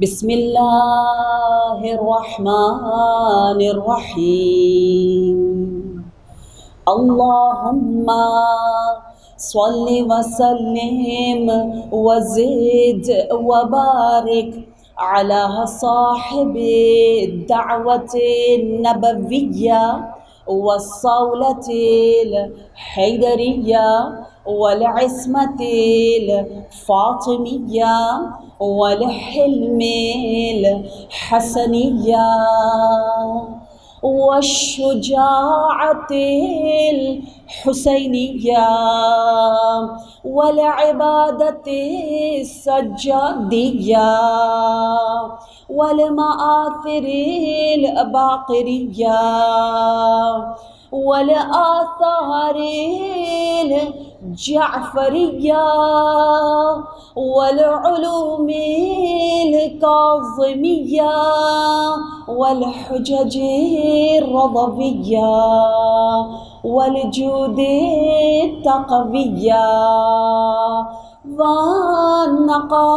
بسم اللہ الرحمن الرحیم اللہم صل وسلم وزد وبارک علی صاحب الدعوة النبویہ والصولة الحیدریہ والعصمة الفاطمیہ والحلم الحسنیہ والشجاعة الحسینیہ والعبادة السجادیہ والمآثر الباقریہ والآثار الجعفریہ والعلوم الکاظمیہ والحجج الرضویہ والجود التقویہ والنقاوة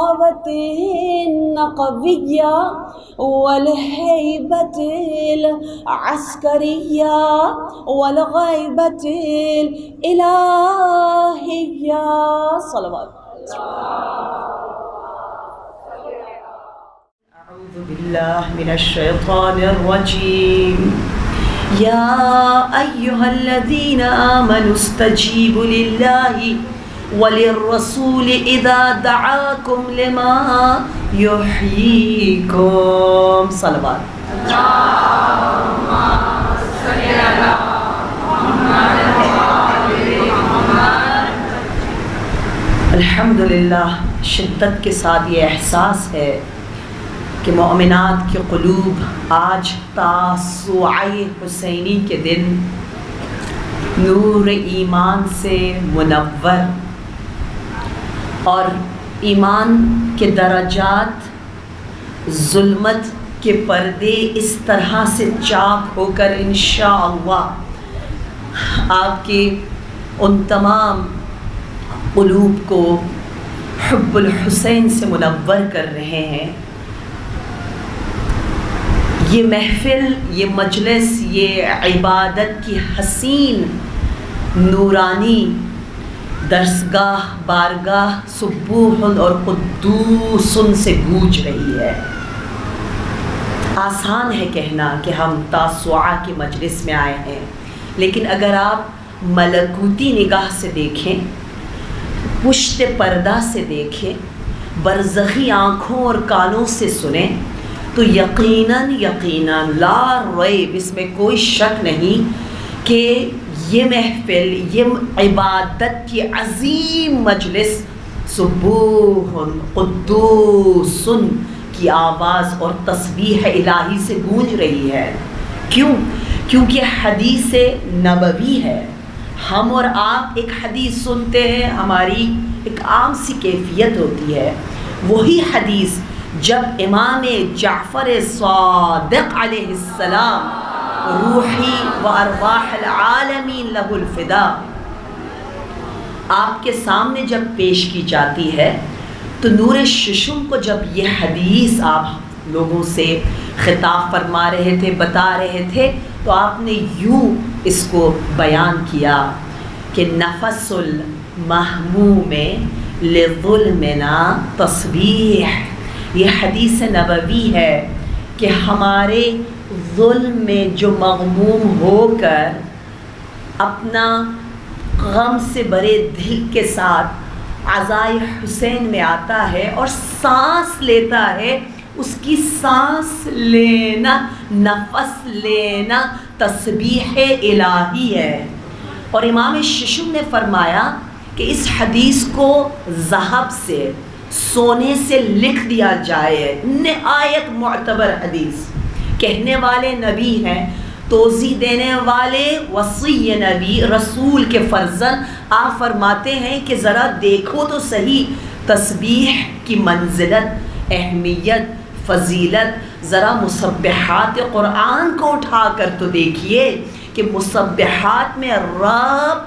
النقویہ والہیبة العسکریہ والغیبة الالہیہ صلوات. اعوذ باللہ من الشیطان الرجیم یا ایہا الذین آمنوا استجیبوا للہ وللرسول اذا دعاکم لما یحییکم. صلوات. اللہم صلی علی محمد وآل محمد. الحمدللہ شدت کے ساتھ یہ احساس ہے کہ مومنات کے قلوب آج تاسوعہ حسینی کے دن نور ایمان سے منور اور ایمان کے درجات ظلمت کے پردے اس طرح سے چاک ہو کر انشاءاللہ آپ کے ان تمام قلوب کو حب الحسین سے منور کر رہے ہیں. یہ محفل، یہ مجلس، یہ عبادت کی حسین نورانی درسگاہ بارگاہ سبوح اور قدوس سے گونج رہی ہے. آسان ہے کہنا کہ ہم تاسوعہ کی مجلس میں آئے ہیں، لیکن اگر آپ ملکوتی نگاہ سے دیکھیں، پشت پردہ سے دیکھیں، برزخی آنکھوں اور کانوں سے سنیں تو یقیناً لا ریب، اس میں کوئی شک نہیں کہ یہ محفل، یہ عبادت کی عظیم مجلس سبوح قدوس کی آواز اور تسبیح الہی سے گونج رہی ہے. کیونکہ حدیث نبوی ہے. ہم اور آپ ایک حدیث سنتے ہیں، ہماری ایک عام سی کیفیت ہوتی ہے. وہی حدیث جب امام جعفر صادق علیہ السلام روحی و ارواح العالمین لہ الفدا آپ کے سامنے جب پیش کی جاتی ہے تو نور ششم کو جب یہ حدیث آپ لوگوں سے خطاب فرما رہے تھے، بتا رہے تھے، تو آپ نے یوں اس کو بیان کیا کہ نفس المحموم لظلمنا تسبیح. یہ حدیث نبوی ہے کہ ہمارے ظلم میں جو مغموم ہو کر اپنا غم سے بھرے دل کے ساتھ عزائے حسین میں آتا ہے اور سانس لیتا ہے، اس کی سانس لینا، نفس لینا تسبیح الہی ہے. اور امام ششم نے فرمایا کہ اس حدیث کو ذہب سے، سونے سے لکھ دیا جائے. نہایت معتبر حدیث. کہنے والے نبی ہیں، توضیح دینے والے وصی نبی، رسول کے فرزند. آپ فرماتے ہیں کہ ذرا دیکھو تو صحیح تسبیح کی منزلت، اہمیت، فضیلت. ذرا مسبحات قرآن کو اٹھا کر تو دیکھیے کہ مسبحات میں رب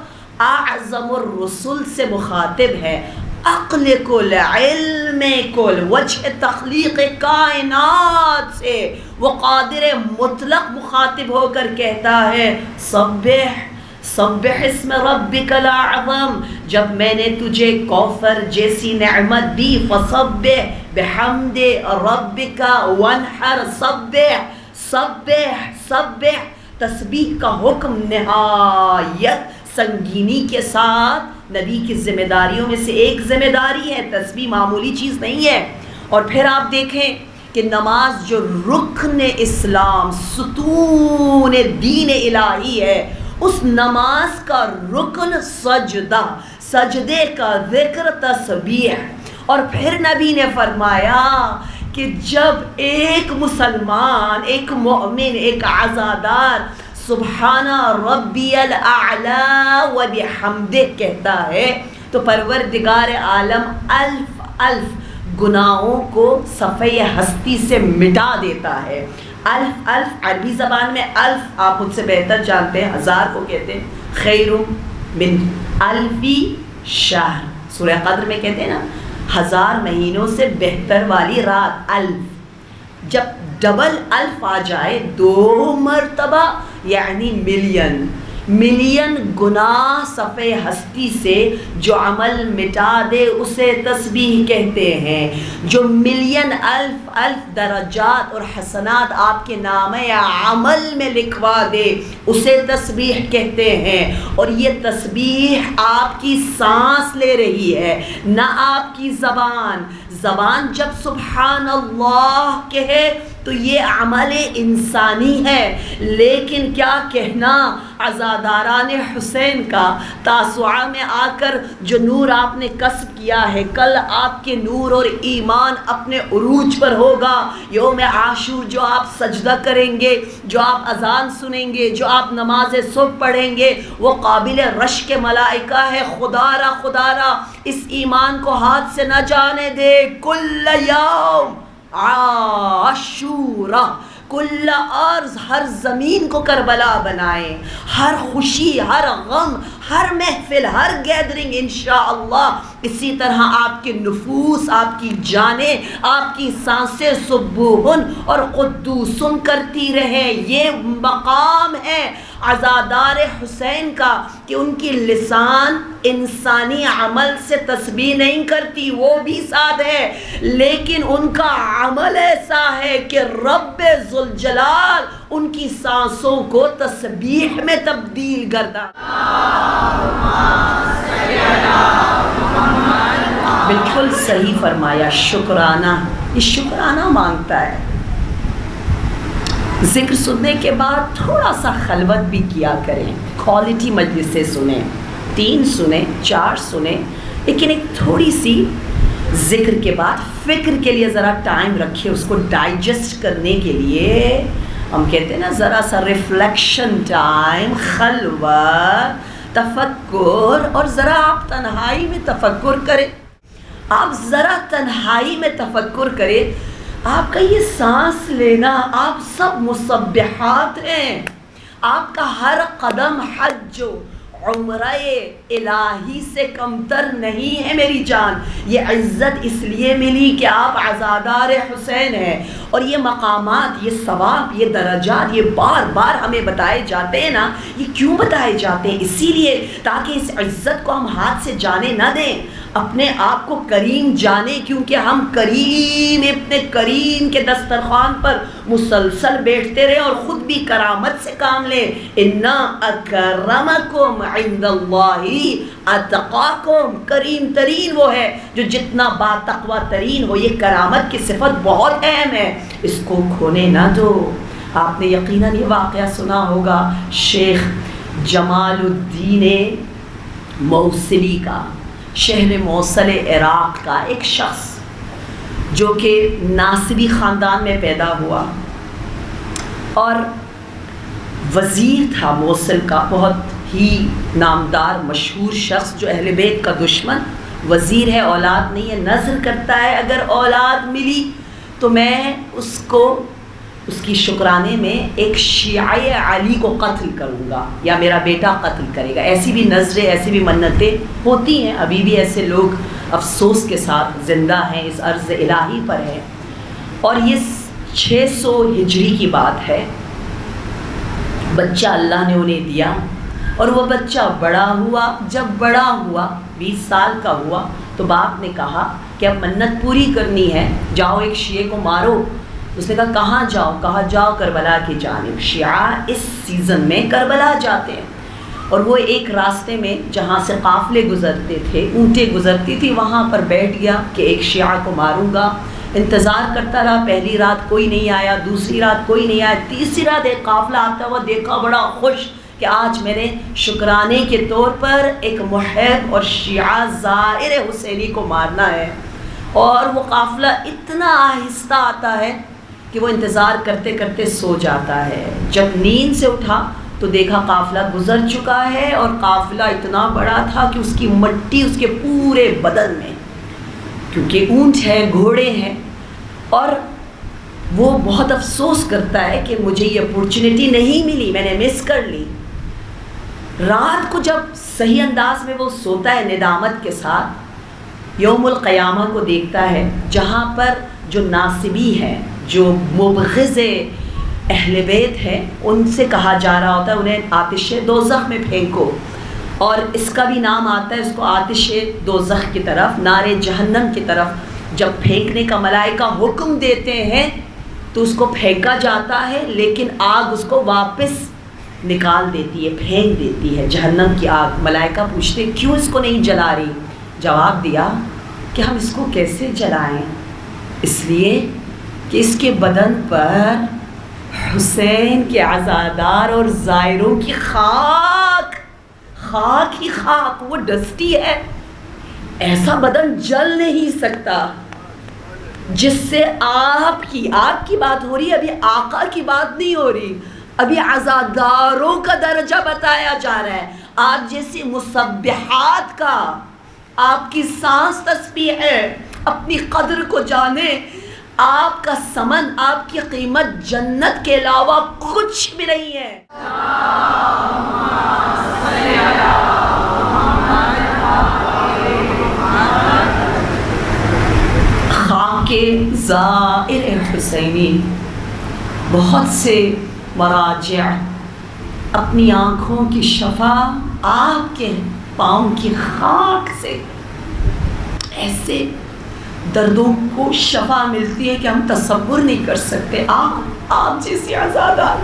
اعظم الرسل سے مخاطب ہے، عقل کل، علم کل، وجہ تخلیق کائنات سے وہ قادر مطلق مخاطب ہو کر کہتا ہے سبح سبح اسم ربک الاعظم، جب میں نے تجھے کوثر جیسی نعمت دی، فسبح بحمد ربک وانحر، سبح سبح سبح، تسبیح کا حکم نہایت سنگینی کے ساتھ نبی کی ذمہ داریوں میں سے ایک ذمہ داری ہے، تسبیح معمولی چیز نہیں ہے۔ اور پھر آپ دیکھیں کہ نماز جو رکن اسلام، ستون دین الہی ہے، اس نماز کا رکن سجدہ، سجدے کا ذکر تسبیح۔ اور پھر نبی نے فرمایا کہ جب ایک مسلمان، ایک مومن، ایک عزادار سبحان ربی الاعلی و بحمدہ کہتا ہے تو پروردگار عالم الف الف گناہوں کو صفحہ ہستی سے مٹا دیتا ہے۔ الف الف عربی زبان میں الف آپ مجھ سے بہتر جانتے ہیں، ہزار کو کہتے ہیں خیر من الفی شہر، سورہ قدر میں کہتے ہیں نا 1000 مہینوں سے بہتر والی رات، الف۔ جب ڈبل الف آ جائے 2 مرتبہ یعنی ملین، ملین گناہ صفحہ ہستی سے جو عمل مٹا دے اسے تسبیح کہتے ہیں۔ جو ملین الف الف درجات اور حسنات آپ کے نامہ عمل میں لکھوا دے اسے تسبیح کہتے ہیں۔ اور یہ تسبیح آپ کی سانس لے رہی ہے، نہ آپ کی زبان۔ زبان جب سبحان اللہ کہے تو یہ عمل انسانی ہے، لیکن کیا کہنا عزاداران حسین کا تاسوعہ میں آ کر جو نور آپ نے کسب کیا ہے، کل آپ کے نور اور ایمان اپنے عروج پر ہوگا۔ یوم عاشور جو آپ سجدہ کریں گے، جو آپ اذان سنیں گے، جو آپ نماز صبح پڑھیں گے، وہ قابل رشک ملائکہ ہے۔ خدا را خدا را اس ایمان کو ہاتھ سے نہ جانے دے۔ کل یوم عاشورہ، کل ارض، ہر زمین کو کربلا بنائیں، ہر خوشی، ہر غم، ہر محفل، ہر گیدرنگ انشاءاللہ اسی طرح آپ کے نفوس، آپ کی جانیں، آپ کی سانسیں سبوحن اور قدوسن کرتی رہیں۔ یہ مقام ہے عزادار حسین کا کہ ان کی لسان انسانی عمل سے تسبیح نہیں کرتی، وہ بھی ساتھ ہے، لیکن ان کا عمل ایسا ہے کہ رب ذوالجلال ان کی سانسوں کو تسبیح میں تبدیل کرتا۔ بالکل صحیح فرمایا، شکرانہ، یہ شکرانہ مانگتا ہے۔ ذکر سننے کے بعد تھوڑا سا خلوت بھی کیا کریں، کوالٹی مجلسیں سنیں، 3 سنیں، 4 سنیں، لیکن ایک تھوڑی سی ذکر کے بعد فکر کے لیے ذرا ٹائم رکھیں، اس کو ڈائجسٹ کرنے کے لیے ہم کہتے ہیں نا ذرا سا ریفلیکشن ٹائم، خلوت، تفکر، اور ذرا آپ تنہائی میں تفکر کریں، آپ ذرا تنہائی میں تفکر کریں۔ آپ کا یہ سانس لینا، آپ سب مسبحات ہیں، آپ کا ہر قدم حج و عمرہ الہی سے کمتر نہیں ہے میری جان۔ یہ عزت اس لیے ملی کہ آپ عزادار حسین ہیں، اور یہ مقامات، یہ ثواب، یہ درجات، یہ بار بار ہمیں بتائے جاتے ہیں نا۔ یہ کیوں بتائے جاتے ہیں؟ اسی لیے تاکہ اس عزت کو ہم ہاتھ سے جانے نہ دیں، اپنے آپ کو کریم جانیں، کیونکہ ہم کریم اپنے کریم کے دسترخوان پر مسلسل بیٹھتے رہیں اور خود بھی کرامت سے کام لیں۔ اِنَّا أَكْرَمَكُمْ عِنْدَ اللَّهِ أَتْقَاكُمْ، کریم ترین وہ ہے جو جتنا با تقوی ترین ہو۔ یہ کرامت کی صفت بہت اہم ہے، اس کو کھونے نہ دو۔ آپ نے یقیناً یہ واقعہ سنا ہوگا شیخ جمال الدین موصلی کا، شہر موصل عراق کا ایک شخص جو کہ ناصبی خاندان میں پیدا ہوا اور وزیر تھا موصل کا، بہت ہی نامدار مشہور شخص جو اہل بیت کا دشمن، وزیر ہے، اولاد نہیں ہے، نذر کرتا ہے اگر اولاد ملی تو میں اس کو اس کی شکرانے میں ایک شیعہ علی کو قتل کروں گا یا میرا بیٹا قتل کرے گا۔ ایسی بھی نظریں، ایسی بھی منتیں ہوتی ہیں، ابھی بھی ایسے لوگ افسوس کے ساتھ زندہ ہیں، اس عرض الہی پر ہے، اور یہ 600 ہجری کی بات ہے۔ بچہ اللہ نے انہیں دیا اور وہ بچہ بڑا ہوا۔ جب بڑا ہوا 20 سال کا ہوا تو باپ نے کہا کہ اب منت پوری کرنی ہے، جاؤ ایک شیعہ کو مارو۔ اس نے کہا کہاں جاؤ؟ کہا جاؤ کربلا کی جانب۔ شیعہ اس سیزن میں کربلا جاتے ہیں، اور وہ ایک راستے میں جہاں سے قافلے گزرتے تھے، اونٹیں گزرتی تھی، وہاں پر بیٹھ گیا کہ ایک شیعہ کو ماروں گا۔ انتظار کرتا رہا، پہلی رات کوئی نہیں آیا، دوسری رات کوئی نہیں آیا، تیسری رات ایک قافلہ آتا ہوا دیکھا، بڑا خوش کہ آج میں نے شکرانے کے طور پر ایک محب اور شیعہ زائر حسینی کو مارنا ہے۔ اور وہ قافلہ اتنا آہستہ آتا ہے کہ وہ انتظار کرتے کرتے سو جاتا ہے۔ جب نیند سے اٹھا تو دیکھا قافلہ گزر چکا ہے، اور قافلہ اتنا بڑا تھا کہ اس کی مٹی اس کے پورے بدن میں، کیونکہ اونٹ ہے، گھوڑے ہیں، اور وہ بہت افسوس کرتا ہے کہ مجھے یہ اپورچونٹی نہیں ملی، میں نے مس کر لی۔ رات کو جب صحیح انداز میں وہ سوتا ہے ندامت کے ساتھ، یوم القیامہ کو دیکھتا ہے جہاں پر جو ناصبی ہے، جو مبغض اہل بیت ہے، ان سے کہا جا رہا ہوتا ہے انہیں آتش دوزخ میں پھینکو، اور اس کا بھی نام آتا ہے اس کو آتش دوزخ کی طرف، نار جہنم کی طرف۔ جب پھینکنے کا ملائکہ حکم دیتے ہیں تو اس کو پھینکا جاتا ہے، لیکن آگ اس کو واپس نکال دیتی ہے، پھینک دیتی ہے جہنم کی آگ۔ ملائکہ پوچھتے کیوں اس کو نہیں جلا رہی؟ جواب دیا کہ ہم اس کو کیسے جلائیں، اس لیے کہ اس کے بدن پر حسین کے عزادار اور زائروں کی خاک ہی خاک، وہ ڈسٹی ہے، ایسا بدن جل نہیں سکتا جس سے آپ کی بات ہو رہی ہے، ابھی آقا کی بات نہیں ہو رہی، ابھی عزاداروں کا درجہ بتایا جا رہا ہے۔ آپ جیسی مسبحات کا، آپ کی سانس تسبیح ہے، اپنی قدر کو جانے، آپ کا ثمن، آپ کی قیمت جنت کے علاوہ کچھ بھی نہیں ہے۔ خاک زائر حسینی، بہت سے مراجع اپنی آنکھوں کی شفا آپ کے پاؤں کی خاک سے، ایسے دردوں کو شفا ملتی ہے کہ ہم تصور نہیں کر سکتے۔ آپ جیسے عزادار،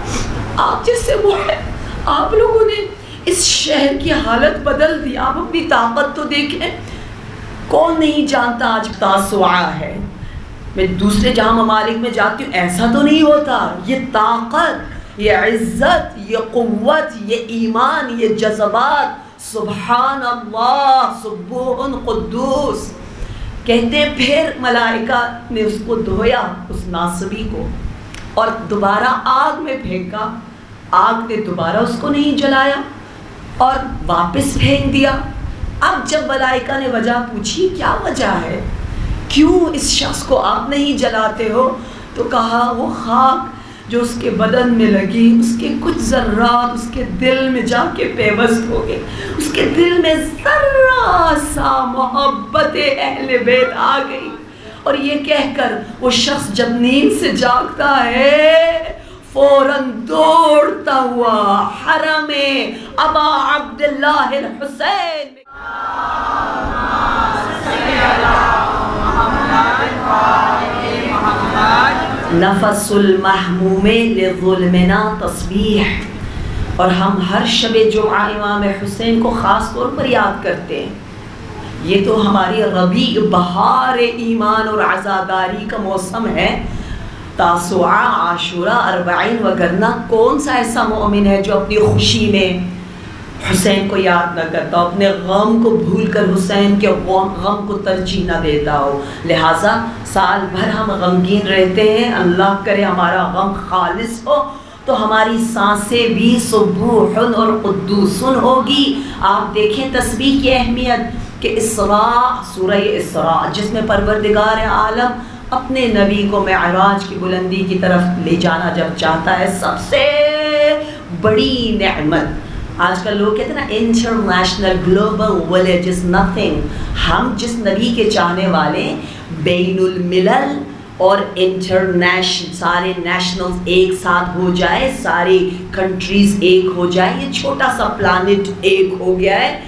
آپ جیسے محب، آپ لوگوں نے اس شہر کی حالت بدل دی۔ آپ اپنی طاقت تو دیکھیں، کون نہیں جانتا آج تاسوعہ ہے؟ میں دوسرے جہاں ممالک میں جاتی ہوں، ایسا تو نہیں ہوتا۔ یہ طاقت، یہ عزت، یہ قوت، یہ ایمان، یہ جذبات، سبحان اللہ، سبوح قدوس کہتے۔ پھر ملائکہ نے اس کو دھویا، اس ناصبی کو، اور دوبارہ آگ میں پھینکا۔ آگ نے دوبارہ اس کو نہیں جلایا اور واپس پھینک دیا۔ اب جب ملائکہ نے وجہ پوچھی کیا وجہ ہے، کیوں اس شخص کو آپ نہیں جلاتے ہو، تو کہا وہ خاک جو اس کے بدن میں لگی، اس کے کچھ ذرات اس کے دل میں جا کے پیوست ہو گئے، اس کے دل میں ذرا سا محبت اہل بیت آ گئی، اور یہ کہہ کر وہ شخص جب نیند سے جاگتا ہے فوراً دوڑتا ہوا حرم ابا عبداللہ الحسین نفس المحموم لظلمنا تسبیح، اور ہم ہر شب جمعہ امام حسین کو خاص طور پر یاد کرتے ہیں۔ یہ تو ہماری ربیع بہار ایمان اور عزاداری کا موسم ہے۔ تاسوعہ، عاشوراء، اربعین وگرنہ کون سا ایسا مومن ہے جو اپنی خوشی میں حسین کو یاد نہ کرتا ہو، اپنے غم کو بھول کر حسین کے غم کو ترجیح نہ دیتا ہو۔ لہٰذا سال بھر ہم غمگین رہتے ہیں، اللہ کرے ہمارا غم خالص ہو تو ہماری سانسیں بھی سبوح اور قدوس ہوگی۔ آپ دیکھیں تسبیح کی اہمیت کہ اسراء، سورہ اسراء، جس میں پروردگار عالم اپنے نبی کو معراج کی بلندی کی طرف لے جانا جب چاہتا ہے، سب سے بڑی نعمت آج کل لوگ کہتے ہیں نا international global village is nothing. ہم جس نبی کے چاہنے والے بین الملل اور انٹرنیشنل سارے نیشنلز ایک ساتھ ہو جائے, ساری کنٹریز ایک ہو جائے, یہ چھوٹا سا پلانٹ ایک ہو گیا ہے.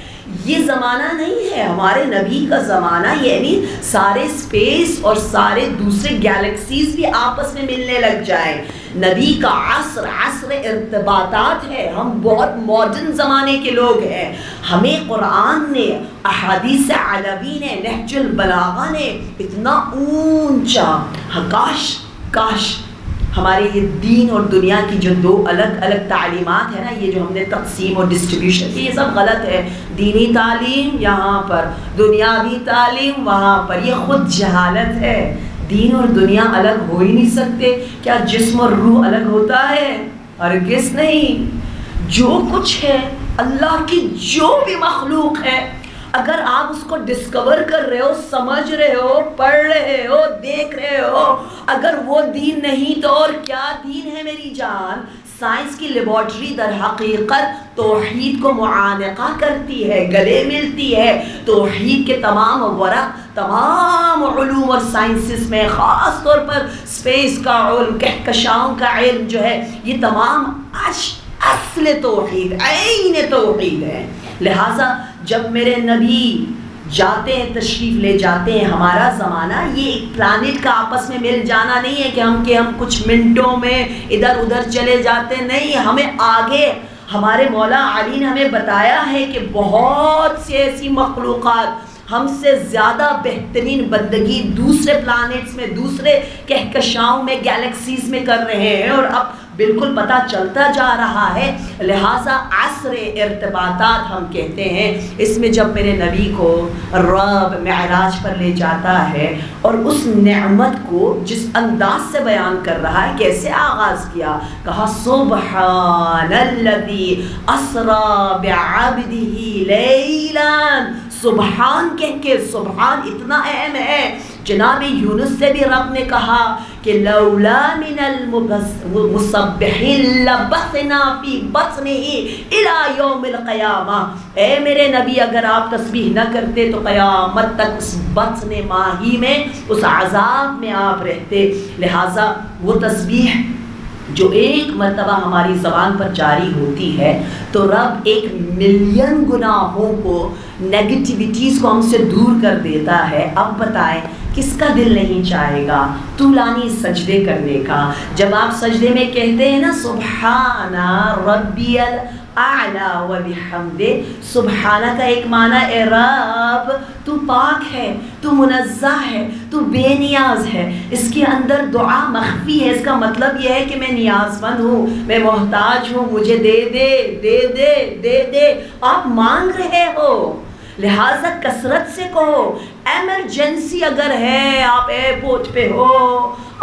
یہ زمانہ نہیں ہے ہمارے نبی کا زمانہ, یعنی سارے اسپیس اور سارے دوسرے گیلیکسیز بھی آپس میں ملنے لگ جائیں. نبی کا عصر عصر ارتباطات ہے. ہم بہت ماڈرن زمانے کے لوگ ہیں. ہمیں قرآن نے, احادیث علوی نے, نہج البلاغہ نے اتنا اونچا, کاش ہمارے یہ دین اور دنیا کی جو دو الگ الگ تعلیمات ہیں نا, یہ جو ہم نے تقسیم اور ڈسٹریبیوشن کی, یہ سب غلط ہے. دینی تعلیم یہاں پر, دنیاوی تعلیم وہاں پر, یہ خود جہالت ہے. دین اور دنیا الگ ہو ہی نہیں سکتے. کیا جسم اور روح الگ ہوتا ہے؟ ہرگز نہیں. جو کچھ ہے اللہ کی جو بھی مخلوق ہے, اگر آپ اس کو ڈسکور کر رہے ہو, سمجھ رہے ہو, پڑھ رہے ہو, دیکھ رہے ہو, اگر وہ دین نہیں تو اور کیا دین ہے میری جان؟ سائنس کی لیبارٹری در حقیقت توحید کو معانقہ کرتی ہے, گلے ملتی ہے. توحید کے تمام ورق, تمام علوم اور سائنسز میں, خاص طور پر اسپیس کا علم, کہکشاؤں کا علم جو ہے, یہ تمام اصل توحید, عین توحید ہے. لہٰذا جب میرے نبی جاتے ہیں, تشریف لے جاتے ہیں, ہمارا زمانہ یہ ایک پلانٹ کا آپس میں مل جانا نہیں ہے کہ ہم کچھ منٹوں میں ادھر ادھر چلے جاتے. نہیں, ہمیں آگے ہمارے مولا علی نے ہمیں بتایا ہے کہ بہت سی ایسی مخلوقات ہم سے زیادہ بہترین بندگی دوسرے پلانٹس میں, دوسرے کہکشاؤں میں, گیلیکسیز میں کر رہے ہیں, اور اب بالکل پتہ چلتا جا رہا ہے. لہٰذا عصر ارتباطات ہم کہتے ہیں. اس میں جب میرے نبی کو رب معراج پر لے جاتا ہے اور اس نعمت کو جس انداز سے بیان کر رہا ہے, کیسے آغاز کیا, کہا سبحان الذی اسری بعبدہ لیلا. سبحان کہہ کے, سبحان اتنا اہم ہے. جناب یونس سے بھی رب نے کہا کہ لولا من المسبحین لبثنا فی بطنہ الی یوم القیامہ. اے میرے نبی, اگر آپ تسبیح نہ کرتے تو قیامت تک اس بطن ماہی میں, اس عذاب میں آپ رہتے. لہٰذا وہ تسبیح جو ایک مرتبہ ہماری زبان پر جاری ہوتی ہے تو رب 1 ملین گناہوں کو, نیگیٹیویٹیز کو ہم سے دور کر دیتا ہے. اب بتائیں کس کا دل نہیں چاہے گا طولانی سجدے کرنے کا؟ جب آپ سجدے میں کہتے ہیں نا سبحان ربی الاعلی و بحمدہ, سبحانہ کا ایک معنی اے رب تو پاک ہے, تو منزہ ہے, تو بے نیاز ہے. اس کے اندر دعا مخفی ہے. اس کا مطلب یہ ہے کہ میں نیاز مند ہوں, میں محتاج ہوں, مجھے دے دے دے دے دے دے. آپ مانگ رہے ہو, لہٰذا کثرت سے کہو. ایمرجنسی اگر ہے, آپ ایئرپورٹ پہ ہو,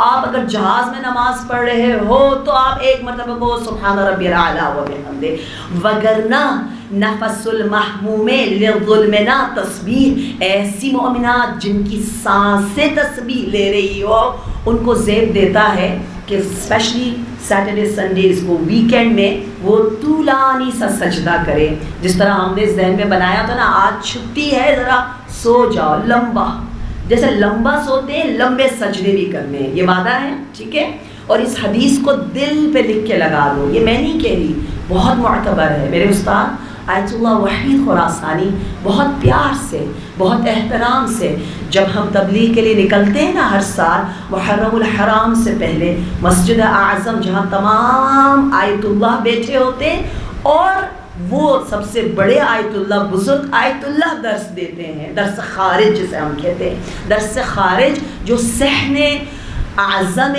آپ اگر جہاز میں نماز پڑھ رہے ہو, تو آپ ایک مرتبہ کہو سبحان ربی الاعلی و بحمدہ. وگرنہ نفس المحموم للظلمنا تسبیح, ایسی مومنات جن کی سانسیں تسبیح لے رہی ہو, ان کو زیب دیتا ہے کہ اسپیشلی سیٹرڈے سنڈیز کو, ویکینڈ میں وہ طولانی سا سجدہ کرے. جس طرح ہم نے ذہن میں بنایا تھا نا, آج چھٹی ہے, ذرا سو جاؤ لمبا, جیسے لمبا سوتے ہیں لمبے سجدے بھی کرنے ہیں. یہ وعدہ ہے, ٹھیک ہے. اور اس حدیث کو دل پہ لکھ کے لگا دو. یہ میں نہیں کہہ رہی, بہت معتبر ہے. میرے استاد آیت اللہ وحید خراسانی بہت پیار سے, بہت احترام سے, جب ہم تبلیغ کے لیے نکلتے ہیں نا ہر سال, محرم الحرام سے پہلے مسجد اعظم جہاں تمام آیت اللہ بیٹھے ہوتے ہیں, اور وہ سب سے بڑے آیت اللہ, بزرگ آیت اللہ درس دیتے ہیں, درس خارج جسے ہم کہتے ہیں. درس خارج جو صحن اعظم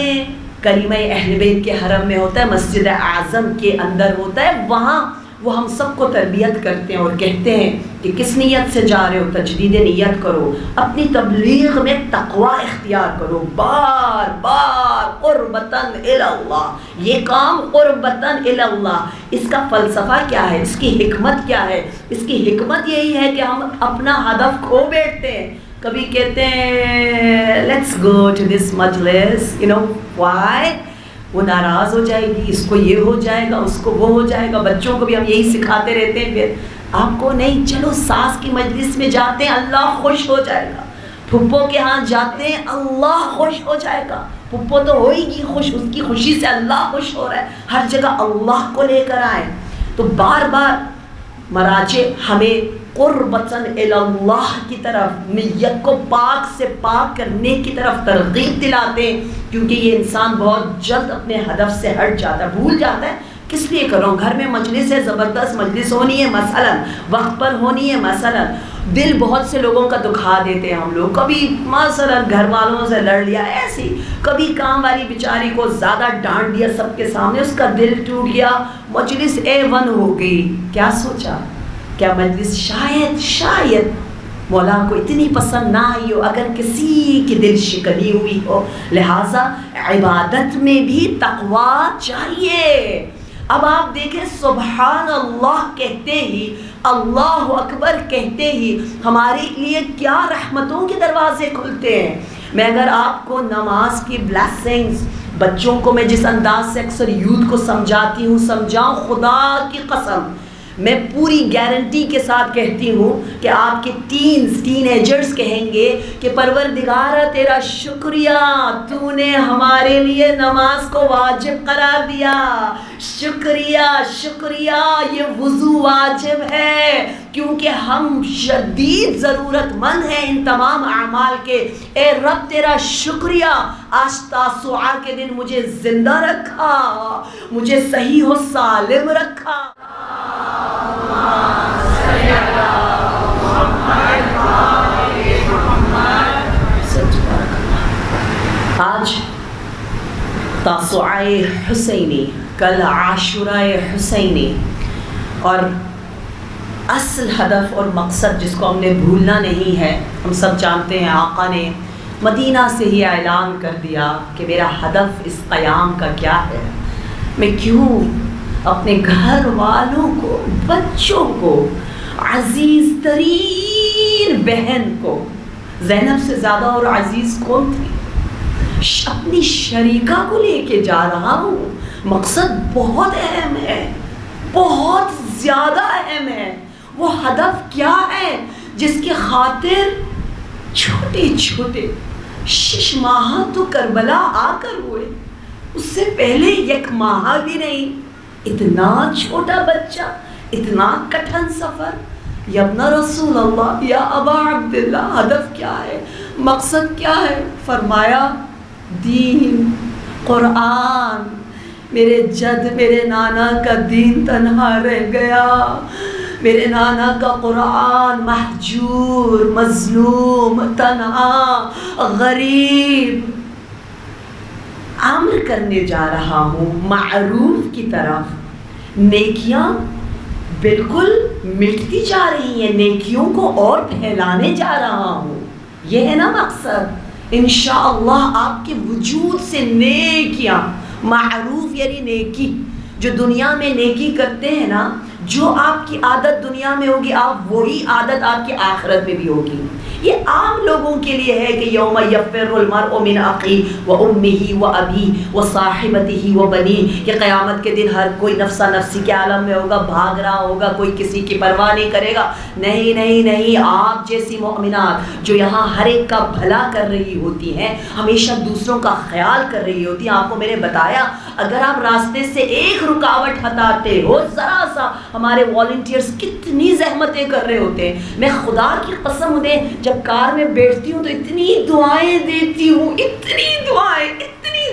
کریمہ اہل بیت کے حرم میں ہوتا ہے, مسجد اعظم کے اندر ہوتا ہے, وہاں وہ ہم سب کو تربیت کرتے ہیں اور کہتے ہیں کہ کس نیت سے جا رہے ہو, تجدید نیت کرو, اپنی تبلیغ میں تقوی اختیار کرو, بار بار قربتاً الی اللہ, یہ کام قربتاً الی اللہ. اس کا فلسفہ کیا ہے, اس کی حکمت کیا ہے؟ اس کی حکمت یہی ہے کہ ہم اپنا ہدف کھو بیٹھتے ہیں. کبھی کہتے ہیں لیٹس گو ٹو دس مجلس, یو نو وائی, وہ ناراض ہو جائے گی، اس کو یہ ہو جائے گا، اس کو وہ ہو جائے گا. بچوں کو بھی ہم یہی سکھاتے رہتے ہیں. پھر آپ کو نہیں، چلو ساس کی مجلس میں جاتے ہیں اللہ خوش ہو جائے گا، پھپھو کے ہاں جاتے ہیں اللہ خوش ہو جائے گا. پھپھو تو ہوئے گی خوش، اس کی خوشی سے اللہ خوش ہو رہا ہے. ہر جگہ اللہ کو لے کر آئیں. تو بار بار مراجع ہمیں قربتاً الی اللہ کی طرف، نیت کو پاک سے پاک کرنے کی طرف ترغیب دلاتے ہیں، کیونکہ یہ انسان بہت جلد اپنے ہدف سے ہٹ جاتا ہے، بھول جاتا ہے کس لیے کروں. گھر میں مجلس ہے، زبردست مجلس ہونی ہے مثلاً، وقت پر ہونی ہے مثلاً. دل بہت سے لوگوں کا دکھا دیتے ہیں ہم لوگ. کبھی مثلاً گھر والوں سے لڑ لیا ایسی، کبھی کام والی بیچاری کو زیادہ ڈانٹ دیا سب کے سامنے، اس کا دل ٹوٹ گیا، مجلس A1 ہو گئی. کیا سوچا؟ کیا مجلس شاید مولا کو اتنی پسند نہ آئی ہو، اگر کسی کی دل شکنی ہوئی ہو. لہٰذا عبادت میں بھی تقویٰ چاہیے. اب آپ دیکھیں سبحان اللہ کہتے ہی، اللہ اکبر کہتے ہی ہمارے لیے کیا رحمتوں کے دروازے کھلتے ہیں. میں اگر آپ کو نماز کی بلیسنگز، بچوں کو میں جس انداز سے اکثر یوتھ کو سمجھاتی ہوں سمجھاؤں، خدا کی قسم میں پوری گارنٹی کے ساتھ کہتی ہوں کہ آپ کے ٹین ایجرز کہیں گے کہ پروردگارا تیرا شکریہ، تو نے ہمارے لیے نماز کو واجب قرار دیا. شکریہ شکریہ، یہ وضو واجب ہے کیونکہ ہم شدید ضرورت مند ہیں ان تمام اعمال کے. اے رب تیرا شکریہ، آج تاسوعہ کے دن مجھے زندہ رکھا، مجھے صحیح و سالم رکھا. آج تاسوعہ حسینی، کل عاشورہ حسینی، اور اصل ہدف اور مقصد جس کو ہم نے بھولنا نہیں ہے. ہم سب جانتے ہیں آقا نے مدینہ سے ہی اعلان کر دیا کہ میرا ہدف اس قیام کا کیا ہے. میں کیوں اپنے گھر والوں کو، بچوں کو، عزیز ترین بہن کو، زینب سے زیادہ اور عزیز کون تھی، اپنی شریکہ کو لے کے جا رہا ہوں. مقصد بہت اہم ہے، بہت زیادہ اہم ہے. وہ ہدف کیا ہے جس کی خاطر چھوٹے چھوٹے 6 ماہ تو کربلا آ کر ہوئے، اس سے پہلے 1 ماہ بھی نہیں. اتنا چھوٹا بچہ، اتنا کٹھن سفر. یا ابن رسول اللہ، یا ابا عبداللہ، ہدف کیا ہے، مقصد کیا ہے؟ فرمایا دین، قرآن. میرے جد، میرے نانا کا دین تنہا رہ گیا، میرے نانا کا قرآن محجور، مظلوم، تنہا، غریب. امر کرنے جا رہا ہوں معروف کی طرف. نیکیاں بالکل مٹتی جا رہی ہیں، نیکیوں کو اور پھیلانے جا رہا ہوں. یہ ہے نا مقصد. انشاءاللہ آپ کے وجود سے نیکیاں، معروف یعنی نیکی، جو دنیا میں نیکی کرتے ہیں نا، جو آپ کی عادت دنیا میں ہوگی، آپ وہی عادت آپ کی آخرت میں بھی ہوگی. یہ عام لوگوں کے لیے ہے کہ یوم یفر المرء من اخیہ و امہ و ابیہ و صاحبتہ و بنیہ، کہ قیامت کے دن ہر کوئی نفسا نفسی کے عالم میں ہوگا، بھاگ رہا ہوگا، کوئی کسی کی پرواہ نہیں کرے گا. نہیں نہیں نہیں، آپ جیسی مومنات جو یہاں ہر ایک کا بھلا کر رہی ہوتی ہیں، ہمیشہ دوسروں کا خیال کر رہی ہوتی ہیں. آپ کو میں نے بتایا اگر آپ راستے سے ایک رکاوٹ ہٹاتے ہو ذرا سا، ہمارے والنٹیئرز کتنی زحمتیں کر رہے ہوتے ہیں. میں خدا کی قسم انہیں جب کار میں بیٹھتی ہوں تو اتنی دعائیں دیتی ہوں، اتنی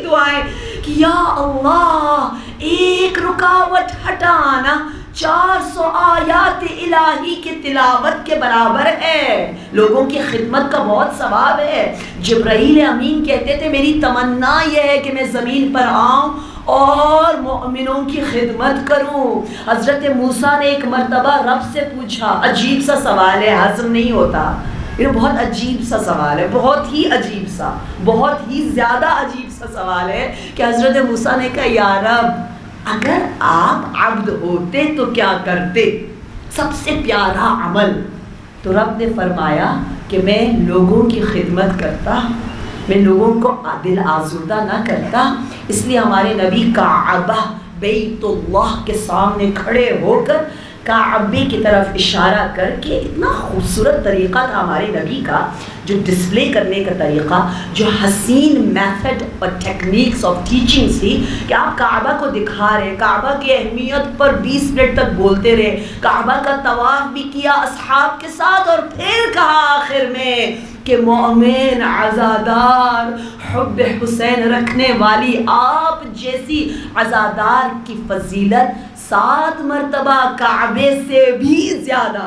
دعائیں کہ یا اللہ ایک رکاوٹ ہٹانا 400 آیات الہی کی تلاوت کے برابر ہے. لوگوں کی خدمت کا بہت ثواب ہے. جبرائیل امین کہتے تھے میری تمنا یہ ہے کہ میں زمین پر آؤں اور مومنوں کی خدمت کروں. حضرت موسیٰ نے ایک مرتبہ رب سے پوچھا، عجیب سا سوال ہے، ہضم نہیں ہوتا، یہ بہت عجیب سا سوال ہے، بہت ہی عجیب سا، بہت ہی زیادہ عجیب سا سوال ہے کہ حضرت موسیٰ نے کہا یا رب اگر آپ عبد ہوتے تو کیا کرتے، سب سے پیارا عمل. تو رب نے فرمایا کہ میں لوگوں کی خدمت کرتا ہوں. میں لوگوں کو دل آزردہ نہ کرتا، اس لیے ہمارے نبی کعبہ بیت اللہ کے سامنے کھڑے ہو کر کعبے کی طرف اشارہ کر کے، اتنا خوبصورت طریقہ تھا ہمارے نبی کا، جو ڈسپلے کرنے کا طریقہ، جو حسین میتھڈ اور ٹیکنیکس آف ٹیچنگ تھی کہ آپ کعبہ کو دکھا رہے، کعبہ کی اہمیت پر 20 منٹ تک بولتے رہے، کعبہ کا طواف بھی کیا اصحاب کے ساتھ، اور پھر کہا آخر میں کہ مومن عزادار حب حسین رکھنے والی آپ جیسی عزادار کی فضیلت 7 مرتبہ کعبے سے بھی زیادہ۔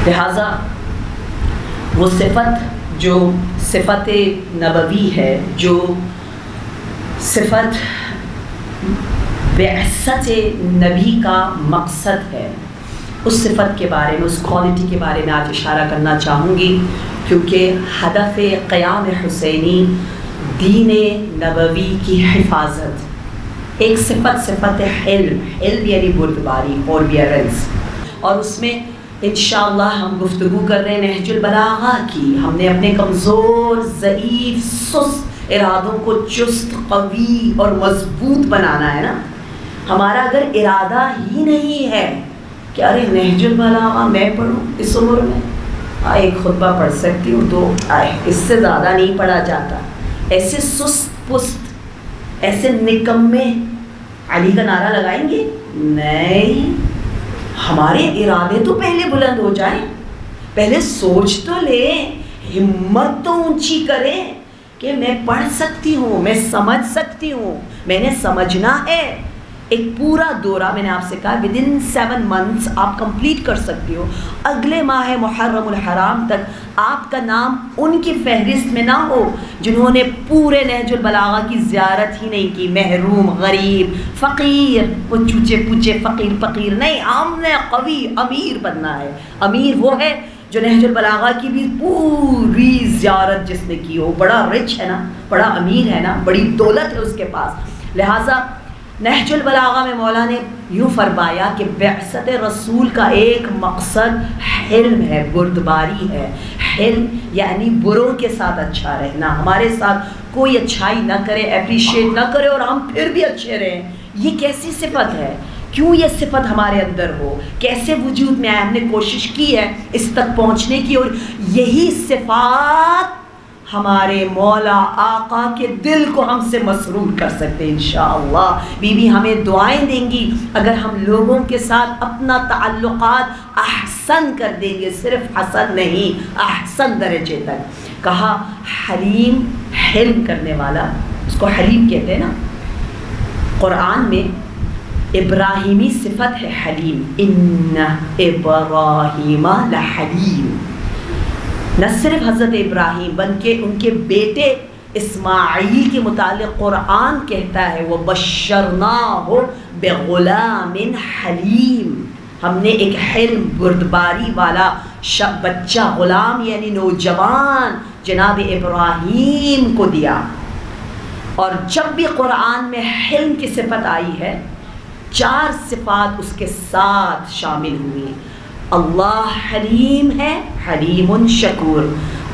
لہذا وہ صفت جو صفت نبوی ہے، جو صفت بعثت نبی کا مقصد ہے، اس صفت کے بارے میں، اس کوالٹی کے بارے میں آج اشارہ کرنا چاہوں گی، کیونکہ ہدف قیام حسینی دین نبوی کی حفاظت، ایک صفت حلم یعنی بردباری، فوربیئرنس، اور اس میں انشاءاللہ ہم گفتگو کر رہے ہیں نہج البلاغہ کی۔ ہم نے اپنے کمزور، ضعیف، سست ارادوں کو چست، قوی اور مضبوط بنانا ہے نا۔ ہمارا اگر ارادہ ہی نہیں ہے کہ ارے نہج البلاغہ میں پڑھوں اس عمر میں، ایک خطبہ پڑھ سکتی ہوں تو اس سے زیادہ نہیں پڑھا جاتا، ایسے سست پست، ایسے نکمے علی کا نعرہ لگائیں گے؟ نہیں، ہمارے ارادے تو پہلے بلند ہو جائیں، پہلے سوچ تو لیں، ہمت تو اونچی کریں کہ میں پڑھ سکتی ہوں، میں سمجھ سکتی ہوں، میں نے سمجھنا ہے۔ ایک پورا دورہ میں نے آپ سے کہا ودن 7 months آپ کمپلیٹ کر سکتی ہو۔ اگلے ماہ محرم الحرام تک آپ کا نام ان کی فہرست میں نہ ہو جنہوں نے پورے نہج البلاغہ کی زیارت ہی نہیں کی، محروم، غریب، فقیر، وہ چوچے پوچے فقیر نہیں، ہم نے قوی امیر بننا ہے۔ امیر وہ ہے جو نہج البلاغہ کی بھی پوری زیارت جس نے کی ہو، بڑا رچ ہے نا، بڑا امیر ہے نا، بڑی دولت ہے اس کے پاس۔ لہٰذا نہج البلاغہ میں مولا نے یوں فرمایا کہ بعثت رسول کا ایک مقصد حلم ہے، بردباری ہے۔ حلم یعنی بروں کے ساتھ اچھا رہنا، ہمارے ساتھ کوئی اچھائی نہ کرے، اپریشیٹ نہ کرے اور ہم پھر بھی اچھے رہیں۔ یہ کیسی صفت ہے؟ کیوں یہ صفت ہمارے اندر ہو؟ کیسے وجود میں آئے؟ ہم نے کوشش کی ہے اس تک پہنچنے کی، اور یہی صفات ہمارے مولا آقا کے دل کو ہم سے مسرور کر سکتے ہیں انشاءاللہ۔ بی بی ہمیں دعائیں دیں گی اگر ہم لوگوں کے ساتھ اپنا تعلقات احسن کر دیں گے، صرف حسن نہیں، احسن درجے تک۔ کہا حلیم، حلم کرنے والا، اس کو حلیم کہتے ہیں نا۔ قرآن میں ابراہیمی صفت ہے حلیم، ان ابراہیم لحلیم۔ نہ صرف حضرت ابراہیم بلکہ ان کے بیٹے اسماعیل کے متعلق قرآن کہتا ہے وَبَشَّرْنَاهُ بِغُلَامٍ حَلِيمٍ، ہم نے ایک حلم، بردباری والا بچہ، غلام یعنی نوجوان جناب ابراہیم کو دیا۔ اور جب بھی قرآن میں حلم کی صفت آئی ہے، 4 صفات اس کے ساتھ شامل ہوئی۔ اللہ حلیم ہے، حلیم شکور،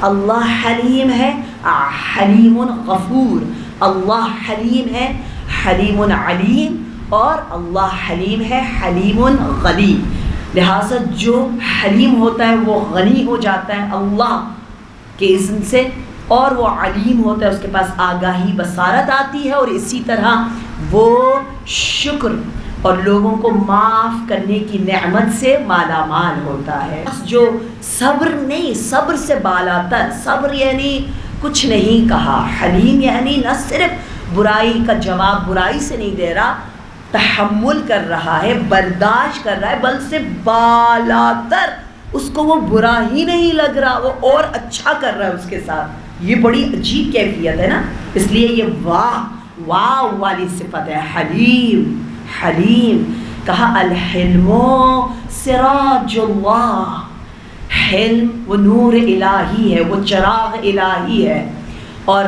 اللہ حلیم ہے، حلیم غفور، اللہ حلیم ہے، حلیم علیم، اور اللہ حلیم ہے، حلیم غنی۔ لہٰذا جو حلیم ہوتا ہے وہ غنی ہو جاتا ہے اللہ کے اذن سے، اور وہ علیم ہوتا ہے، اس کے پاس آگاہی، بصارت آتی ہے، اور اسی طرح وہ شکر اور لوگوں کو معاف کرنے کی نعمت سے مالا مال ہوتا ہے۔ جو صبر نہیں، صبر سے بالا تر، صبر یعنی کچھ نہیں کہا، حلیم یعنی نہ صرف برائی کا جواب برائی سے نہیں دے رہا، تحمل کر رہا ہے، برداشت کر رہا ہے، بل سے بالا تر، اس کو وہ برا ہی نہیں لگ رہا، وہ اور اچھا کر رہا ہے اس کے ساتھ۔ یہ بڑی عجیب کیفیت ہے نا، اس لیے یہ واہ والی صفت ہے، حلیم حلیم۔ کہا الحلم سراج اللہ، حلم وہ نور الہی ہے، وہ چراغ الہی ہے، اور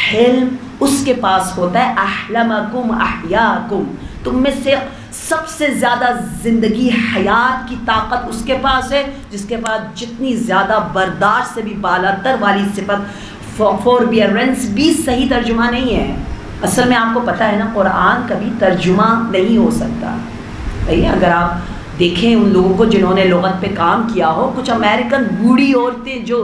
حلم اس کے پاس ہوتا ہے احلمکم احیاکم، تم میں سے سب سے زیادہ زندگی حیات کی طاقت اس کے پاس ہے جس کے پاس جتنی زیادہ برداشت سے بھی بالاتر والی صفت فوربیئرنس بھی صحیح ترجمہ نہیں ہے۔ اصل میں آپ کو پتہ ہے نا، قرآن کبھی ترجمہ نہیں ہو سکتا۔ اگر آپ دیکھیں ان لوگوں کو جنہوں نے لغت پہ کام کیا ہو، کچھ امریکن بوڑھی عورتیں جو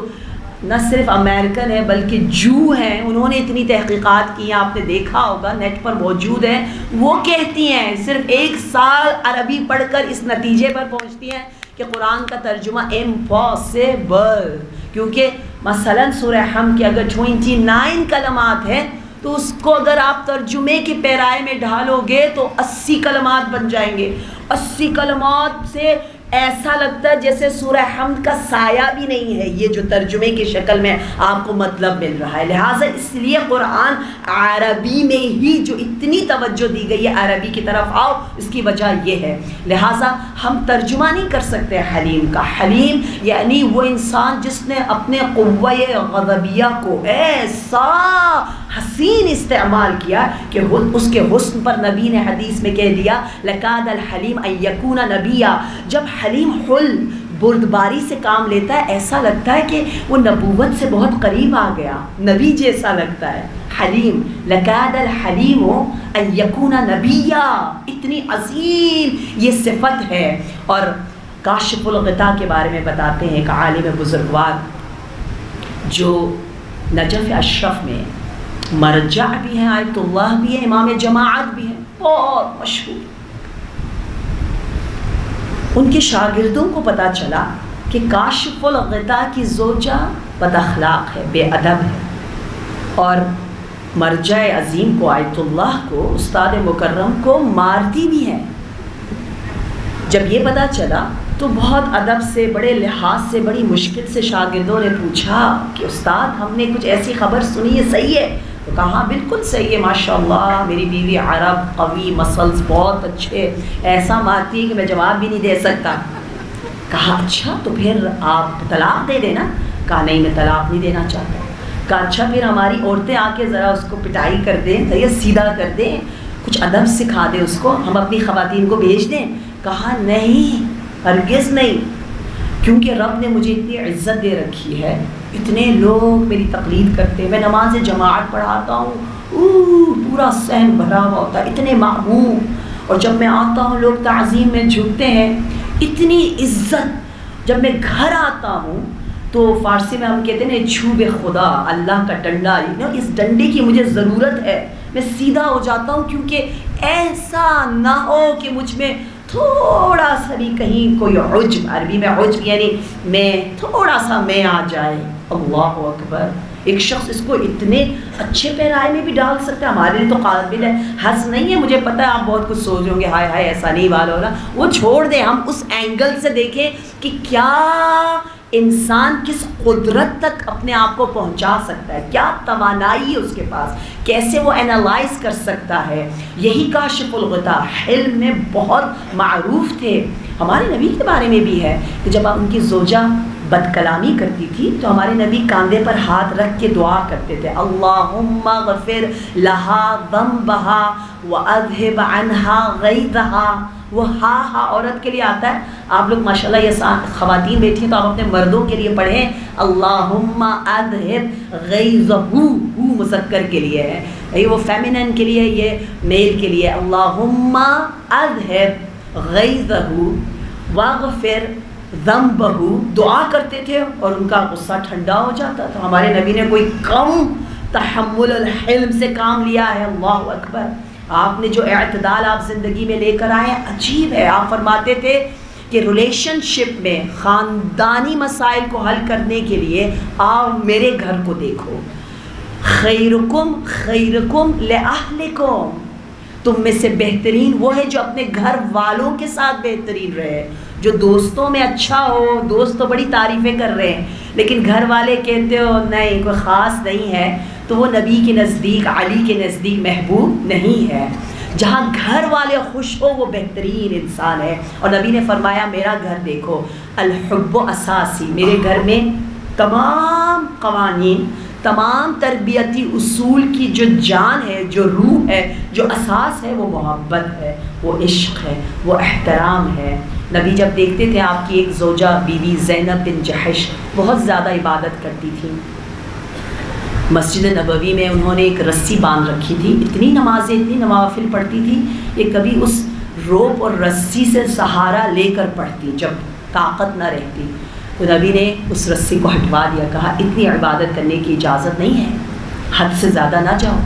نہ صرف امریکن ہیں بلکہ جو ہیں، انہوں نے اتنی تحقیقات کی ہیں، آپ نے دیکھا ہوگا نیٹ پر موجود ہیں، وہ کہتی ہیں صرف 1 سال عربی پڑھ کر اس نتیجے پر پہنچتی ہیں کہ قرآن کا ترجمہ امپاسبل، کیونکہ مثلا سورہ حمد کے اگر 29 کلمات ہیں تو اس کو اگر آپ ترجمے کی پیرائے میں ڈھالو گے تو 80 کلمات بن جائیں گے۔ 80 کلمات سے ایسا لگتا ہے جیسے سورہ حمد کا سایہ بھی نہیں ہے، یہ جو ترجمے کی شکل میں آپ کو مطلب مل رہا ہے۔ لہٰذا اس لیے قرآن عربی میں ہی جو اتنی توجہ دی گئی ہے عربی کی طرف آؤ، اس کی وجہ یہ ہے۔ لہٰذا ہم ترجمہ نہیں کر سکتے حلیم کا۔ حلیم یعنی وہ انسان جس نے اپنے قوہ غضبیہ کو ایسا حسین استعمال کیا کہ اس کے حسن پر نبی نے حدیث میں کہہ دیا لَقَادَ الْحَلِيمُ أَن يَكُونَ نَبِيًّا۔ جب حلیم حلم بردباری سے کام لیتا ہے ایسا لگتا ہے کہ وہ نبوت سے بہت قریب آ گیا، نبی جیسا لگتا ہے حلیم۔ لَقَادَ الْحَلِيمُ أَن يَكُونَ نَبِيًّا، اتنی عظیم یہ صفت ہے۔ اور کاشف الغطاء کے بارے میں بتاتے ہیں ایک عالم بزرگوار جو نجف اشرف میں مرجع بھی ہیں، آیت اللہ بھی ہیں، امام جماعت بھی ہیں، بہت مشہور۔ ان کے شاگردوں کو پتہ چلا کہ کاشف الغطاء کی زوجہ بد اخلاق ہے، بے ادب ہے، اور مرجع عظیم کو آیت اللہ کو، استاد مکرم کو مارتی بھی ہے۔ جب یہ پتہ چلا تو بہت ادب سے، بڑے لحاظ سے، بڑی مشکل سے شاگردوں نے پوچھا کہ استاد ہم نے کچھ ایسی خبر سنی ہے، صحیح ہے؟ تو کہا بالکل صحیح ہے، ماشاءاللہ میری بیوی عرب، قوی، مسلس بہت اچھے، ایسا مارتی ہے کہ میں جواب بھی نہیں دے سکتا۔ کہا اچھا تو پھر آپ طلاق دے دینا۔ کہا نہیں میں طلاق نہیں دینا چاہتا۔ کہا اچھا پھر ہماری عورتیں آ کے ذرا اس کو پٹائی کر دیں، سیدھا کر دیں، کچھ ادب سکھا دیں اس کو، ہم اپنی خواتین کو بھیج دیں۔ کہا نہیں، ہرگز نہیں، کیونکہ رب نے مجھے اتنی عزت دے رکھی ہے، اتنے لوگ میری تقلید کرتے ہیں، میں نماز جماعت پڑھاتا ہوں، پورا صحن بھرا ہوا ہوتا ہے، اتنے محبوب، اور جب میں آتا ہوں لوگ تعظیم میں جھکتے ہیں، اتنی عزت۔ جب میں گھر آتا ہوں تو فارسی میں ہم کہتے ہیں چوب خدا، اللہ کا ڈنڈا، اس ڈنڈے کی مجھے ضرورت ہے، میں سیدھا ہو جاتا ہوں کیونکہ ایسا نہ ہو کہ مجھ میں تھوڑا سا بھی کہیں کوئی عجب، عربی میں عجب یعنی میں، تھوڑا سا میں آ جائے۔ اللہ اکبر، ایک شخص اس کو اتنے اچھے پیرائے میں بھی ڈال سکتا ہے، ہمارے لیے تو قابل ہے حظ نہیں ہے۔ مجھے پتہ ہے آپ بہت کچھ سوچ رہے ہوں گے، ہائے ہائے ایسا نہیں والا ہونا، وہ چھوڑ دیں، ہم اس اینگل سے دیکھیں کہ کیا انسان کس قدرت تک اپنے آپ کو پہنچا سکتا ہے، کیا توانائی ہے اس کے پاس، کیسے وہ اینالائز کر سکتا ہے۔ یہی کاشف الغطاء علم میں بہت معروف تھے۔ ہمارے نبی کے بارے میں بھی ہے کہ جب ان کی زوجہ بد کلامی کرتی تھی تو ہمارے نبی کاندھے پر ہاتھ رکھ کے دعا کرتے تھے، اللہم اغفر لہا ذنبہا واذہب عنہا غیظہا۔ وہ ہا عورت کے لیے آتا ہے، آپ لوگ ماشاءاللہ یہ خواتین بیٹھی ہیں تو آپ اپنے مردوں کے لیے پڑھیں اللہم اذہب غیظہ، مذکر کے لیے ہے، یہ وہ فیمینن کے لیے، یہ میل کے لیے، اللہم اذہب غیظہ واغفر ذنبہ، دعا کرتے تھے اور ان کا غصہ ٹھنڈا ہو جاتا تھا۔ ہمارے نبی نے کوئی کم تحمل الحلم سے کام لیا ہے، اللہ اکبر۔ آپ نے جو اعتدال آپ زندگی میں لے کر آئے ہیں عجیب ہے۔ آپ فرماتے تھے کہ ریلیشن شپ میں خاندانی مسائل کو حل کرنے کے لیے آؤ میرے گھر کو دیکھو، خیرکم خیرکم لأہلکم، تم میں سے بہترین وہ ہے جو اپنے گھر والوں کے ساتھ بہترین رہے، جو دوستوں میں اچھا ہو، دوست تو بڑی تعریفیں کر رہے ہیں لیکن گھر والے کہتے ہو نہیں کوئی خاص نہیں ہے، تو وہ نبی کے نزدیک، علی کے نزدیک محبوب نہیں ہے۔ جہاں گھر والے خوش ہو وہ بہترین انسان ہے۔ اور نبی نے فرمایا میرا گھر دیکھو، الحب اساسی، میرے گھر میں تمام قوانین، تمام تربیتی اصول کی جو جان ہے، جو روح ہے، جو اساس ہے، وہ محبت ہے، وہ عشق ہے، وہ احترام ہے۔ نبی جب دیکھتے تھے آپ کی ایک زوجہ بیوی زینب بن جحش بہت زیادہ عبادت کرتی تھی، مسجد نبوی میں انہوں نے ایک رسی باندھ رکھی تھی، اتنی نمازیں، اتنی نوافل پڑھتی تھی، یہ کبھی اس روپ اور رسی سے سہارا لے کر پڑھتی جب طاقت نہ رہتی، تو نبی نے اس رسی کو ہٹوا دیا، کہا اتنی عبادت کرنے کی اجازت نہیں ہے، حد سے زیادہ نہ جاؤ۔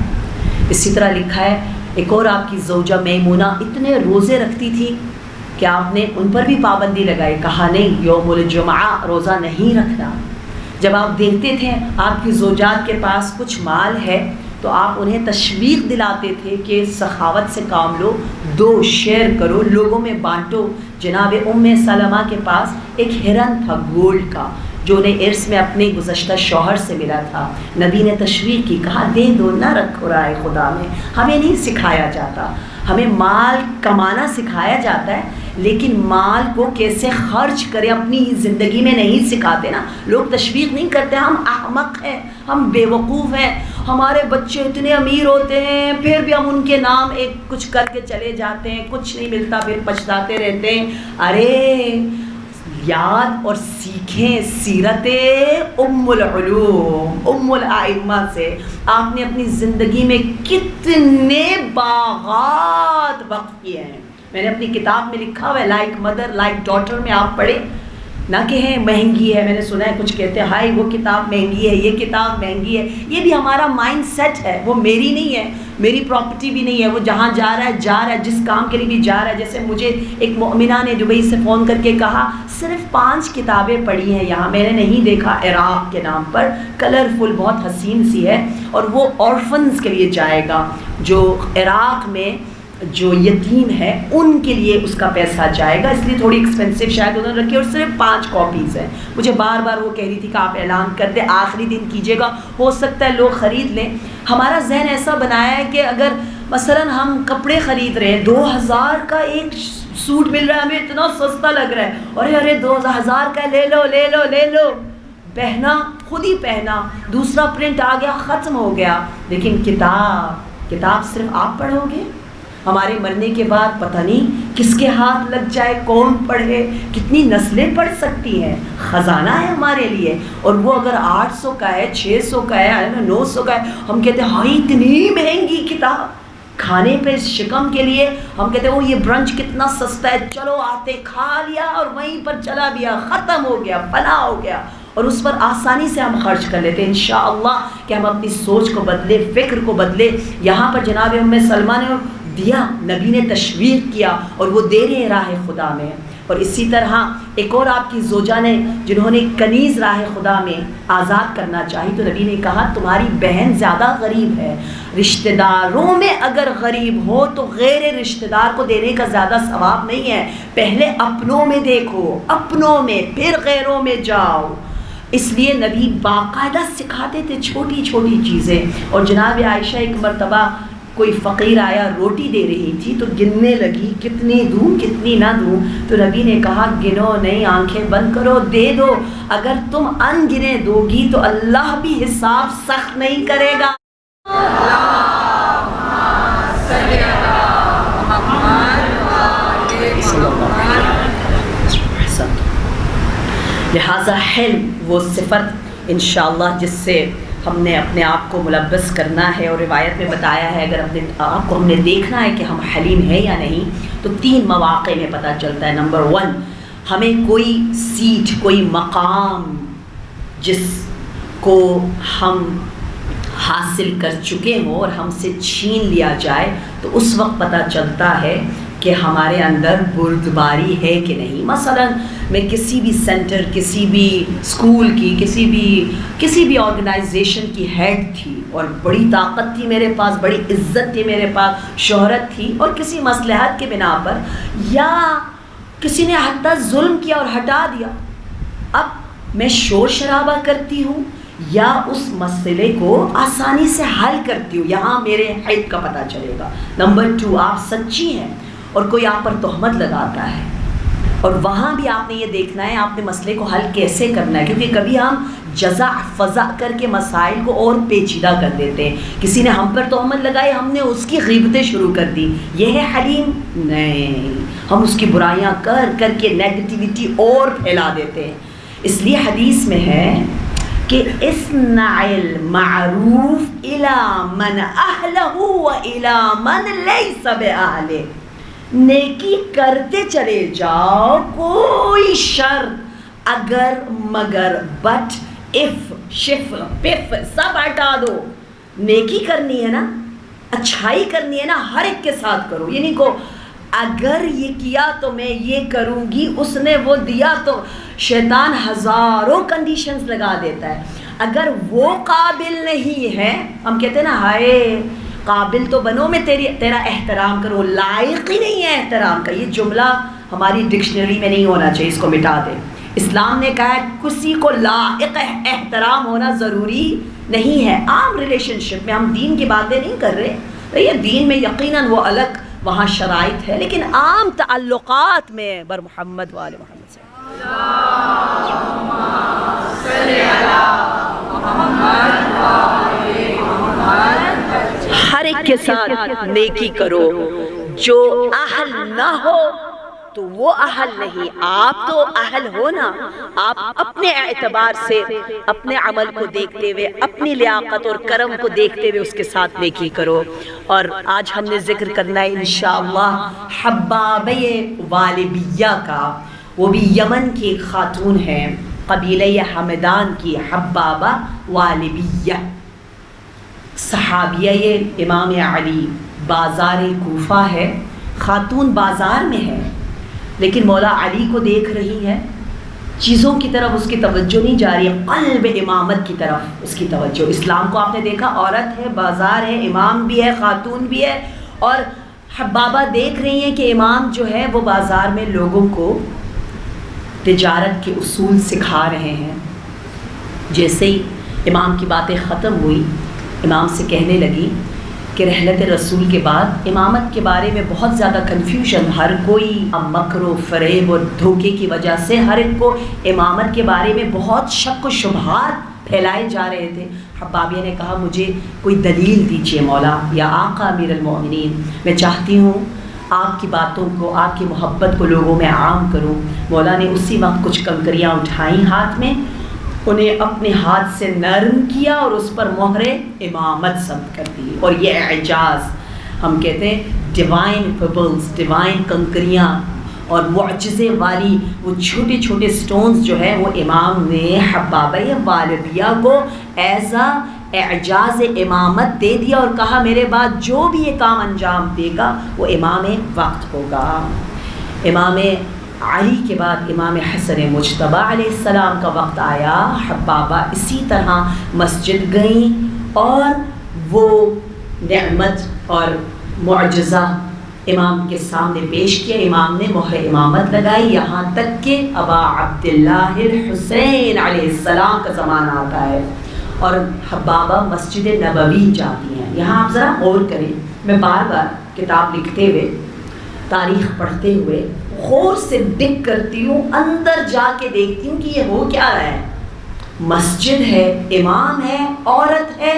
اسی طرح لکھا ہے ایک اور آپ کی زوجہ میمونہ اتنے روزے رکھتی تھی کہ آپ نے ان پر بھی پابندی لگائی، کہا نہیں یوم الجمعہ روزہ نہیں رکھنا۔ جب آپ دیکھتے تھے آپ کی زوجات کے پاس کچھ مال ہے تو آپ انہیں تشویق دلاتے تھے کہ سخاوت سے کام لو، دو، شیئر کرو، لوگوں میں بانٹو۔ جناب ام سلمہ کے پاس ایک ہرن تھا گولڈ کا جو انہیں ارث میں اپنے گزشتہ شوہر سے ملا تھا، نبی نے تشویق کی، کہا دے دو، نہ رکھو رائے خدا میں۔ ہمیں نہیں سکھایا جاتا، ہمیں مال کمانا سکھایا جاتا ہے، لیکن مال کو کیسے خرچ کریں اپنی زندگی میں نہیں سکھاتے نا، لوگ تشویق نہیں کرتے، ہم احمق ہیں، ہم بے وقوف ہیں، ہمارے بچے اتنے امیر ہوتے ہیں پھر بھی ہم ان کے نام ایک کچھ کر کے چلے جاتے ہیں، کچھ نہیں ملتا پھر پچھتاتے رہتے ہیں۔ ارے یاد اور سیکھیں سیرت ام العلوم ام الائمہ سے، آپ نے اپنی زندگی میں کتنے باغات وقف کیے ہیں۔ میں نے اپنی کتاب میں لکھا ہوا ہے لائک مدر لائک ڈاٹر میں آپ پڑھیں، نہ کہیں مہنگی ہے، میں نے سنا ہے کچھ کہتے ہیں ہائی وہ کتاب مہنگی ہے، یہ کتاب مہنگی ہے، یہ بھی ہمارا مائنڈ سیٹ ہے، وہ میری نہیں ہے، میری پراپرٹی بھی نہیں ہے، وہ جہاں جا رہا ہے جس کام کے لیے بھی جا رہا ہے۔ جیسے مجھے ایک مؤمنہ نے دبئی سے فون کر کے کہا صرف 5 کتابیں پڑھی ہیں یہاں، میں نے نہیں دیکھا، عراق کے نام پر، کلرفل، بہت حسین سی ہے، اور وہ آرفنز کے لیے جائے گا جو عراق میں جو یتیم ہے ان کے لیے اس کا پیسہ جائے گا، اس لیے تھوڑی ایکسپینسو شاید انہوں نے رکھی، اور صرف 5 کاپیز ہیں۔ مجھے بار بار وہ کہہ رہی تھی کہ آپ اعلان کر دیں، آخری دن کیجیے گا، ہو سکتا ہے لوگ خرید لیں۔ ہمارا ذہن ایسا بنایا ہے کہ اگر مثلا ہم کپڑے خرید رہے ہیں، 2000 کا ایک سوٹ مل رہا ہے، ہمیں اتنا سستا لگ رہا ہے، ارے 2000 کا لے لو، پہنا، خود ہی پہنا، دوسرا پرنٹ آ گیا، ختم ہو گیا۔ لیکن کتاب صرف آپ پڑھو گے، ہمارے مرنے کے بعد پتہ نہیں کس کے ہاتھ لگ جائے، کون پڑھے، کتنی نسلیں پڑھ سکتی ہیں، خزانہ ہے ہمارے لیے۔ اور وہ اگر 800 کا ہے، 600 کا ہے، 900 کا ہے، ہم کہتے ہیں ہائی اتنی مہنگی کتاب، کھانے پہ شکم کے لیے ہم کہتے ہیں وہ یہ برنچ کتنا سستا ہے، چلو آتے کھا لیا اور وہیں پر چلا گیا، ختم ہو گیا، فنا ہو گیا، اور اس پر آسانی سے ہم خرچ کر لیتے ہیں۔ انشاءاللہ کہ ہم اپنی سوچ کو بدلے، فکر کو بدلے۔ یہاں پر جناب ام سلمہ نے دیا، نبی نے تشویق کیا، اور وہ دے رہے راہ خدا میں۔ اور اسی طرح ایک اور آپ کی زوجہ نے جنہوں نے کنیز راہ خدا میں آزاد کرنا چاہی، تو نبی نے کہا تمہاری بہن زیادہ غریب ہے، رشتہ داروں میں اگر غریب ہو تو غیر رشتہ دار کو دینے کا زیادہ ثواب نہیں ہے، پہلے اپنوں میں دیکھو، اپنوں میں، پھر غیروں میں جاؤ۔ اس لیے نبی باقاعدہ سکھاتے تھے چھوٹی چھوٹی چیزیں۔ اور جناب عائشہ ایک مرتبہ کوئی فقیر آیا، روٹی دے رہی تھی تو گننے لگی، کتنی دوں کتنی نہ دوں، تو نبی نے کہا گنو نہیں، آنکھیں بند کرو، دے دو، اگر تم ان گنے دو گی تو اللہ بھی حساب سخت نہیں کرے گا۔ لہٰذا حلم وہ صفت انشاءاللہ جس سے ہم نے اپنے آپ کو ملبس کرنا ہے، اور روایت میں بتایا ہے اگر اپنے آپ کو ہم نے دیکھنا ہے کہ ہم حلیم ہیں یا نہیں تو 3 مواقع میں پتہ چلتا ہے۔ نمبر 1، ہمیں کوئی سیٹ، کوئی مقام جس کو ہم حاصل کر چکے ہوں اور ہم سے چھین لیا جائے تو اس وقت پتہ چلتا ہے کہ ہمارے اندر بردباری ہے کہ نہیں۔ مثلا میں کسی بھی سینٹر، کسی بھی اسکول کی، کسی بھی آرگنائزیشن کی ہیڈ تھی اور بڑی طاقت تھی میرے پاس، بڑی عزت تھی میرے پاس، شہرت تھی، اور کسی مصلحت کے بنا پر یا کسی نے حتیٰ ظلم کیا اور ہٹا دیا، اب میں شور شرابہ کرتی ہوں یا اس مسئلے کو آسانی سے حل کرتی ہوں، یہاں میرے حد کا پتہ چلے گا۔ نمبر 2، آپ سچی ہیں اور کوئی آپ پر تہمت لگاتا ہے اور وہاں بھی آپ نے یہ دیکھنا ہے آپ نے مسئلے کو حل کیسے کرنا ہے، کیونکہ کبھی ہم جزع فضع کر کے مسائل کو اور پیچیدہ کر دیتے ہیں. کسی نے ہم پر تہمت لگائی، ہم نے اس کی غیبتیں شروع کر دی، یہ ہے حلیم؟ نہیں، ہم اس کی برائیاں کر کر کے نیگیٹیوٹی اور پھیلا دیتے ہیں. اس لیے حدیث میں ہے کہ اصنع المعروف الی من اہلہ و الی من لیس بأہلہ، نیکی کرتے چلے جاؤ، کوئی شر اگر مگر بٹ اف شف پف سب ہٹا دو. نیکی کرنی ہے نا، اچھائی کرنی ہے نا، ہر ایک کے ساتھ کرو. یہ نہیں کو اگر یہ کیا تو میں یہ کروں گی، اس نے وہ دیا تو شیطان ہزاروں کنڈیشنز لگا دیتا ہے. اگر وہ قابل نہیں ہے، ہم کہتے ہیں نا ہائے قابل تو بنو، میں تیرا احترام کروں، لائق ہی نہیں ہے احترام کا. یہ جملہ ہماری ڈکشنری میں نہیں ہونا چاہیے، اس کو مٹا دیں. اسلام نے کہا ہے کسی کو لائق احترام ہونا ضروری نہیں ہے. عام ریلیشن شپ میں ہم دین کی باتیں نہیں کر رہے، یہ دین میں یقیناً وہ الگ وہاں شرائط ہے، لیکن عام تعلقات میں بر محمد و آل محمد سے ہر ایک کے ساتھ نیکی کرو. جو اہل نہ ہو تو وہ اہل نہیں، آپ تو اہل ہو نا. آپ اپنے اعتبار سے اپنے عمل کو دیکھتے ہوئے، اپنی لیاقت اور کرم کو دیکھتے ہوئے اس کے ساتھ نیکی کرو. اور آج ہم نے ذکر کرنا ہے انشاءاللہ حبابہ والبیہ کا. وہ بھی یمن کی ایک خاتون ہے، قبیلہ حمدان کی حبابہ والبیہ، صحابیہ یہ امام علی. بازار کوفہ ہے، خاتون بازار میں ہے لیکن مولا علی کو دیکھ رہی ہے. چیزوں کی طرف اس کی توجہ نہیں جا رہی ہے، قلب امامت کی طرف اس کی توجہ. اسلام کو آپ نے دیکھا، عورت ہے، بازار ہے، امام بھی ہے، خاتون بھی ہے. اور حبابہ دیکھ رہی ہیں کہ امام جو ہے وہ بازار میں لوگوں کو تجارت کے اصول سکھا رہے ہیں. جیسے ہی امام کی باتیں ختم ہوئی، امام سے کہنے لگی کہ رحلت رسول کے بعد امامت کے بارے میں بہت زیادہ کنفیوژن، ہر کوئی مکر و فریب اور دھوکے کی وجہ سے ہر ایک کو امامت کے بارے میں بہت شک و شبہات پھیلائے جا رہے تھے. حبابیہ نے کہا مجھے کوئی دلیل دیجئے مولا یا آقا امیر المومنین، میں چاہتی ہوں آپ کی باتوں کو، آپ کی محبت کو لوگوں میں عام کروں. مولا نے اسی وقت کچھ کنکریاں اٹھائیں ہاتھ میں، انہیں اپنے ہاتھ سے نرم کیا اور اس پر مہر امامت ثبت کر دی. اور یہ اعجاز ہم کہتے ہیں ڈیوائن پیبلز، ڈیوائن کنکریاں اور معجزے والی وہ چھوٹے چھوٹے سٹونز جو ہیں وہ امام نے حبابہ والبیہ کو ایز اعجاز امامت دے دیا اور کہا میرے بعد جو بھی یہ کام انجام دے گا وہ امام وقت ہوگا. امام علی کے بعد امام حسن مجتبیٰ علیہ السلام کا وقت آیا. حبابہ اسی طرح مسجد گئیں اور وہ نعمت اور معجزہ امام کے سامنے پیش کیا. امام نے مہر امامت لگائی، یہاں تک کہ ابا عبداللہ الحسین علیہ السلام کا زمانہ آتا ہے اور حبابہ مسجد نبوی جاتی ہیں. یہاں آپ ذرا غور کریں، میں بار بار کتاب لکھتے ہوئے، تاریخ پڑھتے ہوئے غور سے ڈگ کرتی ہوں، اندر جا کے دیکھتی ہوں کہ یہ ہو کیا رہا ہے. مسجد ہے، امام ہے، عورت ہے،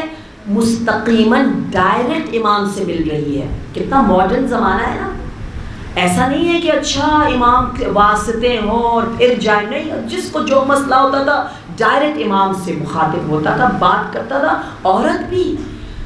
مستقیماً ڈائریکٹ امام سے مل رہی ہے. کتنا ماڈرن زمانہ ہے نا. ایسا نہیں ہے کہ اچھا امام کے واسطے ہوں اور پھر جائیں، نہیں، جس کو جو مسئلہ ہوتا تھا ڈائریکٹ امام سے مخاطب ہوتا تھا، بات کرتا تھا. عورت بھی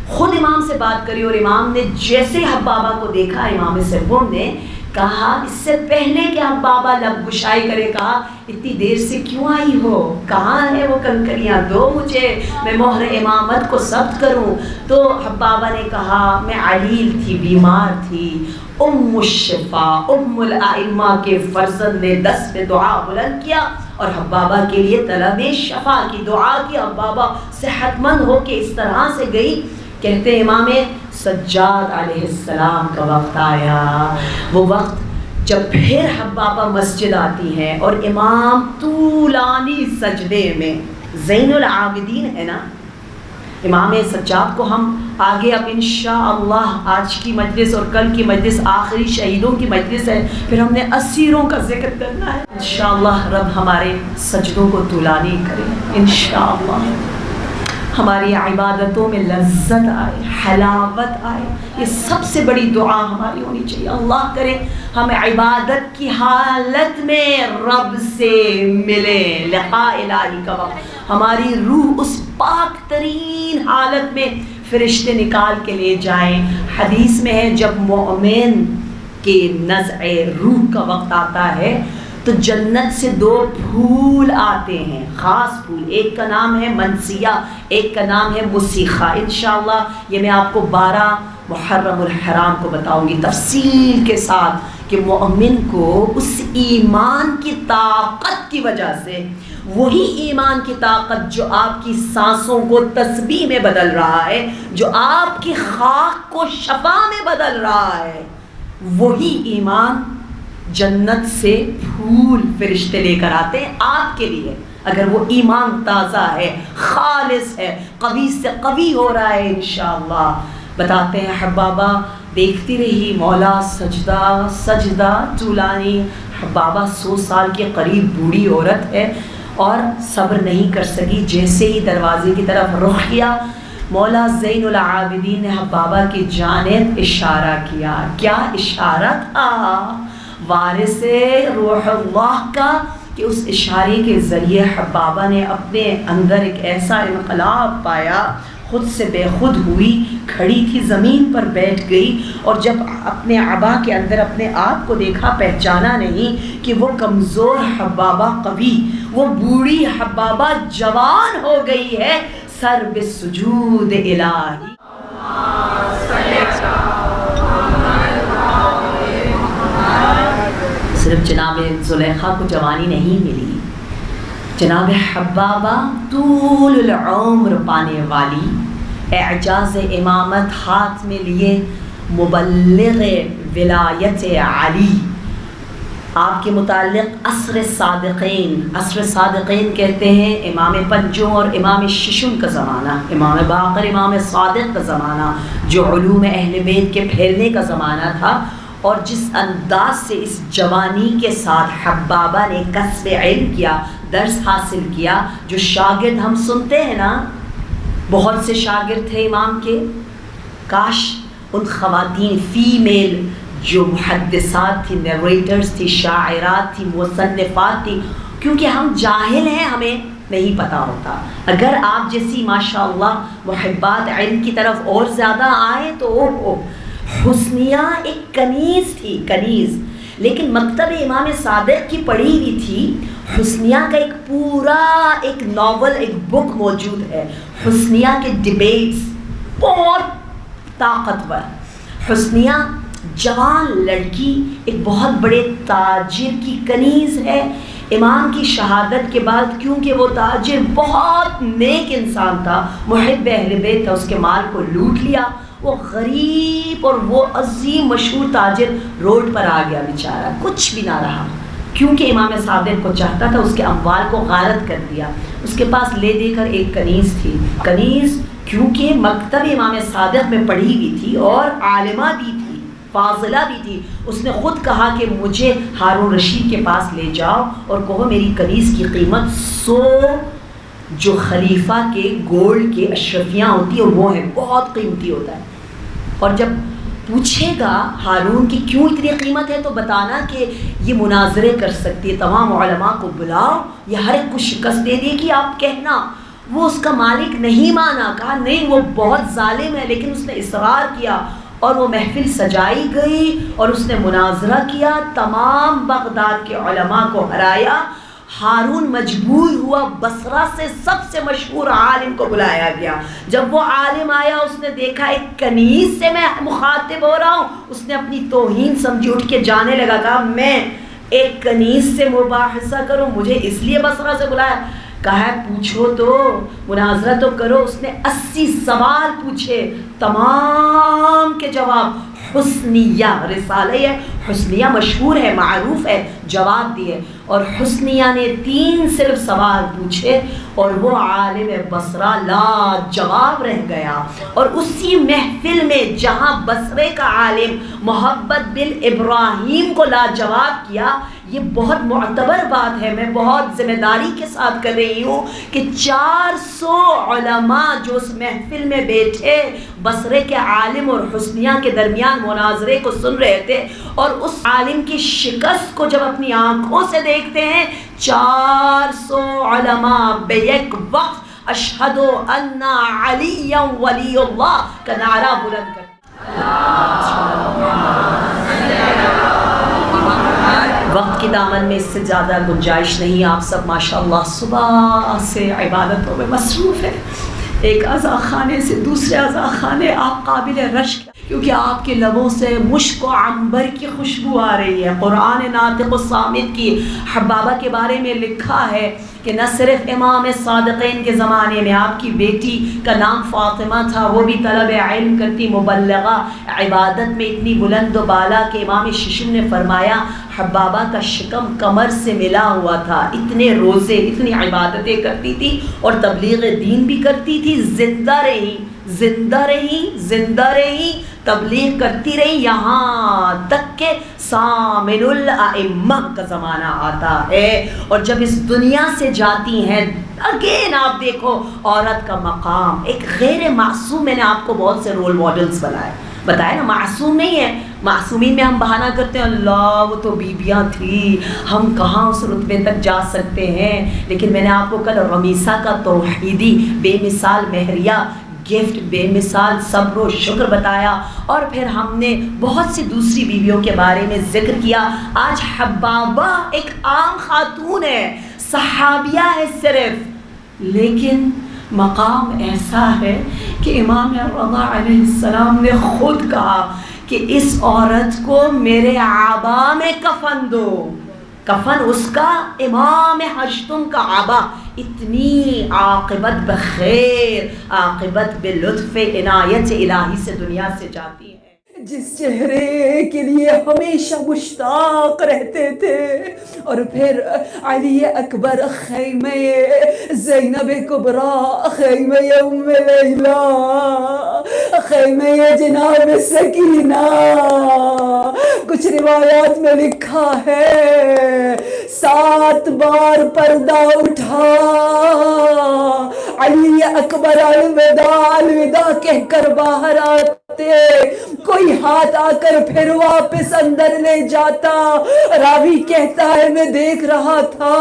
خود امام سے بات کری اور امام نے جیسے حبابہ کو دیکھا، امام سرور نے کہا اس سے پہلے کہ حبابہ لب گشائی کرے، کہا اتنی دیر سے کیوں آئی ہو، کہاں ہے وہ کنکریاں، دو مجھے، میں مہر امامت کو ثبت کروں. تو حبابہ نے کہا میں علیل تھی، بیمار تھی، ام الشفا، ام الائمہ کے فرزند نے دست پہ دعا بلند کیا اور حبابہ کے لیے طلب شفا کی دعا کی. حبابہ صحت مند ہو کے اس طرح سے گئی. کہتے ہیں امام سجاد علیہ السلام کا وقت آیا، وہ وقت جب پھر حبابہ مسجد آتی ہیں اور امام طولانی سجدے میں، زین العابدین ہے نا، امام سجاد کو ہم آگے اب انشاءاللہ آج کی مجلس اور کل کی مجلس آخری شہیدوں کی مجلس ہے، پھر ہم نے اسیروں کا ذکر کرنا ہے. انشاءاللہ رب ہمارے سجدوں کو طولانی کرے، انشاءاللہ ہماری عبادتوں میں لذت آئے، حلاوت آئے. یہ سب سے بڑی دعا ہماری ہونی چاہیے. اللہ کرے ہم عبادت کی حالت میں رب سے ملیں، لقاء الہی کا وقت ہماری روح اس پاک ترین حالت میں فرشتے نکال کے لے جائیں. حدیث میں ہے جب مومن کے نزع روح کا وقت آتا ہے تو جنت سے 2 پھول آتے ہیں، خاص پھول. ایک کا نام ہے منسیہ، ایک کا نام ہے مسیخہ. انشاءاللہ یہ میں آپ کو 12 محرم الحرام کو بتاؤں گی تفصیل کے ساتھ کہ مومن کو اس ایمان کی طاقت کی وجہ سے، وہی ایمان کی طاقت جو آپ کی سانسوں کو تسبیح میں بدل رہا ہے، جو آپ کی خاک کو شفا میں بدل رہا ہے، وہی ایمان جنت سے پھول فرشتے لے کر آتے ہیں آپ کے لیے. اگر وہ ایمان تازہ ہے، خالص ہے، قوی سے قوی ہو رہا ہے انشاءاللہ. بتاتے ہیں حبابہ دیکھتی رہی مولا سجدہ سجدہ طولانی. حبابہ 100 سال کے قریب بوڑھی عورت ہے اور صبر نہیں کر سکی. جیسے ہی دروازے کی طرف رخ کیا، مولا زین العابدین نے حبابہ کی جانب اشارہ کیا. کیا اشارہ تھا؟ وارث روح اللہ کا، کہ اس اشارے کے ذریعے حبابہ نے اپنے اندر ایک ایسا انقلاب پایا، خود سے بے خود ہوئی، کھڑی تھی زمین پر بیٹھ گئی، اور جب اپنے عبا کے اندر اپنے آپ کو دیکھا پہچانا نہیں کہ وہ کمزور حبابہ قوی، وہ بوڑھی حبابہ جوان ہو گئی ہے. سر بسجود الہی. صرف جناب زلیخا کو جوانی نہیں ملی، جناب حبابہ طول العمر پانے والی، اعجاز امامت ہاتھ میں لیے، مبلغ ولایت علی. آپ کے متعلق عصر صادقین کہتے ہیں امام پنجوں اور امام ششم کا زمانہ، امام باقر امام صادق کا زمانہ، جو علوم اہل بیت کے پھیلنے کا زمانہ تھا. اور جس انداز سے اس جوانی کے ساتھ حبابہ نے کسب علم کیا، درس حاصل کیا، جو شاگرد ہم سنتے ہیں نا، بہت سے شاگرد تھے امام کے. کاش ان خواتین فیمیل جو محدثات تھی، نیریٹرز تھی، شاعرات تھی، مصنفات تھی، کیونکہ ہم جاہل ہیں، ہمیں نہیں پتہ ہوتا. اگر آپ جیسی ماشاءاللہ محبات علم کی طرف اور زیادہ آئیں تو حسنیہ ایک کنیز تھی، کنیز، لیکن مکتب امام صادق کی پڑھی ہوئی تھی. حسنیہ کا ایک پورا ایک ناول، ایک بک موجود ہے، حسنیہ کے ڈیبیٹس، بہت طاقتور. حسنیہ جوان لڑکی، ایک بہت بڑے تاجر کی کنیز ہے. امام کی شہادت کے بعد، کیونکہ وہ تاجر بہت نیک انسان تھا، محب اہل بیت تھا، اس کے مال کو لوٹ لیا. وہ غریب اور وہ عظیم مشہور تاجر روڈ پر آ گیا بیچارہ، کچھ بھی نہ رہا. کیونکہ امام صادق کو چاہتا تھا، اس کے اموال کو غارت کر دیا. اس کے پاس لے دے کر ایک کنیز تھی. کنیز کیونکہ مکتب امام صادق میں پڑھی ہوئی تھی اور عالمہ بھی تھی، فاضلہ بھی تھی، اس نے خود کہا کہ مجھے ہارون رشید کے پاس لے جاؤ اور کہو میری کنیز کی قیمت 100 جو خلیفہ کے گولڈ کے اشرفیاں ہوتی ہیں وہ ہیں، بہت قیمتی ہوتا ہے. اور جب پوچھے گا ہارون کی کیوں اتنی قیمت ہے تو بتانا کہ یہ مناظرے کر سکتی ہے، تمام علماء کو بلاؤ، یہ ہر ایک کو شکست دے دے گی، آپ کہنا. وہ اس کا مالک نہیں مانا، کہا نہیں وہ بہت ظالم ہے، لیکن اس نے اصرار کیا اور وہ محفل سجائی گئی اور اس نے مناظرہ کیا، تمام بغداد کے علماء کو ہرایا. ہارون مجبور ہوا، بصرہ سے سب سے مشہور عالم کو بلایا گیا. جب وہ عالم آیا، اس نے دیکھا ایک کنیز سے میں مخاطب ہو رہا ہوں، اس نے اپنی توہین سمجھی، اٹھ کے جانے لگا. کہا میں ایک کنیز سے مباحثہ کروں، مجھے اس لیے بصرہ سے بلایا؟ کہا پوچھو تو، مناظرہ تو کرو. اس نے 80 سوال پوچھے، تمام کے جواب حسنیہ رسالہ حسنیہ مشہور ہے، معروف ہے، جواب دیے، اور حسنیہ نے 3 صرف سوال پوچھے اور وہ عالم بصرہ لا جواب رہ گیا۔ اور اسی محفل میں جہاں بصرے کا عالم محبت بن ابراہیم کو لا جواب کیا، یہ بہت معتبر بات ہے، میں بہت ذمہ داری کے ساتھ کر رہی ہوں کہ 400 علماء جو اس محفل میں بیٹھے بصرے کے عالم اور حسنیہ کے درمیان مناظرے کو سن رہے تھے، اور اس عالم کی شکست کو جب اپنی آنکھوں سے دیکھتے ہیں، 400 علماء بیک وقت اشہد ان علی ولی اللہ کا نعرہ بلند کرتے۔ وقت کی دامن میں اس سے زیادہ گنجائش نہیں، آپ سب ماشاءاللہ صبح سے عبادتوں میں مصروف ہیں، ایک عزا خانے سے دوسرے عزا خانے آپ قابل رشک، کیونکہ آپ کے لبوں سے مشک و عنبر کی خوشبو آ رہی ہے۔ قرآن ناطق و صامت کی حبابہ کے بارے میں لکھا ہے کہ نہ صرف امام صادقین کے زمانے میں آپ کی بیٹی کا نام فاطمہ تھا، وہ بھی طلب علم کرتی، مبلغہ، عبادت میں اتنی بلند و بالا کہ امام ششم نے فرمایا حبابہ کا شکم کمر سے ملا ہوا تھا، اتنے روزے اتنی عبادتیں کرتی تھی اور تبلیغ دین بھی کرتی تھی، زندہ رہی زندہ رہی زندہ رہی، تبلیغ کرتی رہی، یہاں تک کہ سامن الائمہ کا زمانہ آتا ہے، اور جب اس دنیا سے جاتی ہیں اگین آپ دیکھو عورت کا مقام، ایک غیر معصوم، میں نے آپ کو بہت سے رول ماڈلز بتایا نا، معصوم نہیں ہے، معصومین میں ہم بہانہ کرتے ہیں اللہ وہ تو بیبیاں تھی، ہم کہاں اس رتبے تک جا سکتے ہیں، لیکن میں نے آپ کو کل رمیسہ کا توحیدی بے مثال مہریہ گفٹ، بے مثال صبر و شکر بتایا، اور پھر ہم نے بہت سی دوسری بیویوں کے بارے میں ذکر کیا۔ آج حبابہ ایک عام خاتون ہے، صحابیہ ہے صرف، لیکن مقام ایسا ہے کہ امام رضا علیہ السلام نے خود کہا کہ اس عورت کو میرے عبا میں کفن دو، کفن اس کا امام ہشتم کا عبا، اتنی عاقبت بخیر، عاقبت بلطف عنایت الہی سے دنیا سے جاتی ہے۔ جس چہرے کے لیے ہمیشہ مشتاق رہتے تھے، اور پھر علی اکبر خیمہ زینب کبریٰ، خیمہ ام لیلا، خیمہ جناب سکینہ، کچھ روایات میں لکھا ہے 7 بار پردہ اٹھا، علی اکبر الوداع الوداع کہہ کر باہر آتے، کوئی ہاتھ آ کر پھر واپس اندر لے جاتا، راوی کہتا ہے میں دیکھ رہا تھا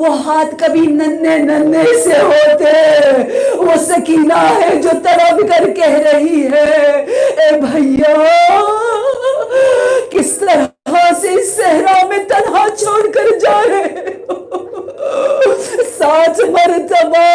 وہ ہاتھ کبھی ننھے ننھے سے ہوتے، وہ سکینہ ہے جو تڑپ کر کہہ رہی ہے اے بھیا کس طرح سے اس صحرا میں تنہا چھوڑ کر جا رہے ہو۔ 7 مرتبہ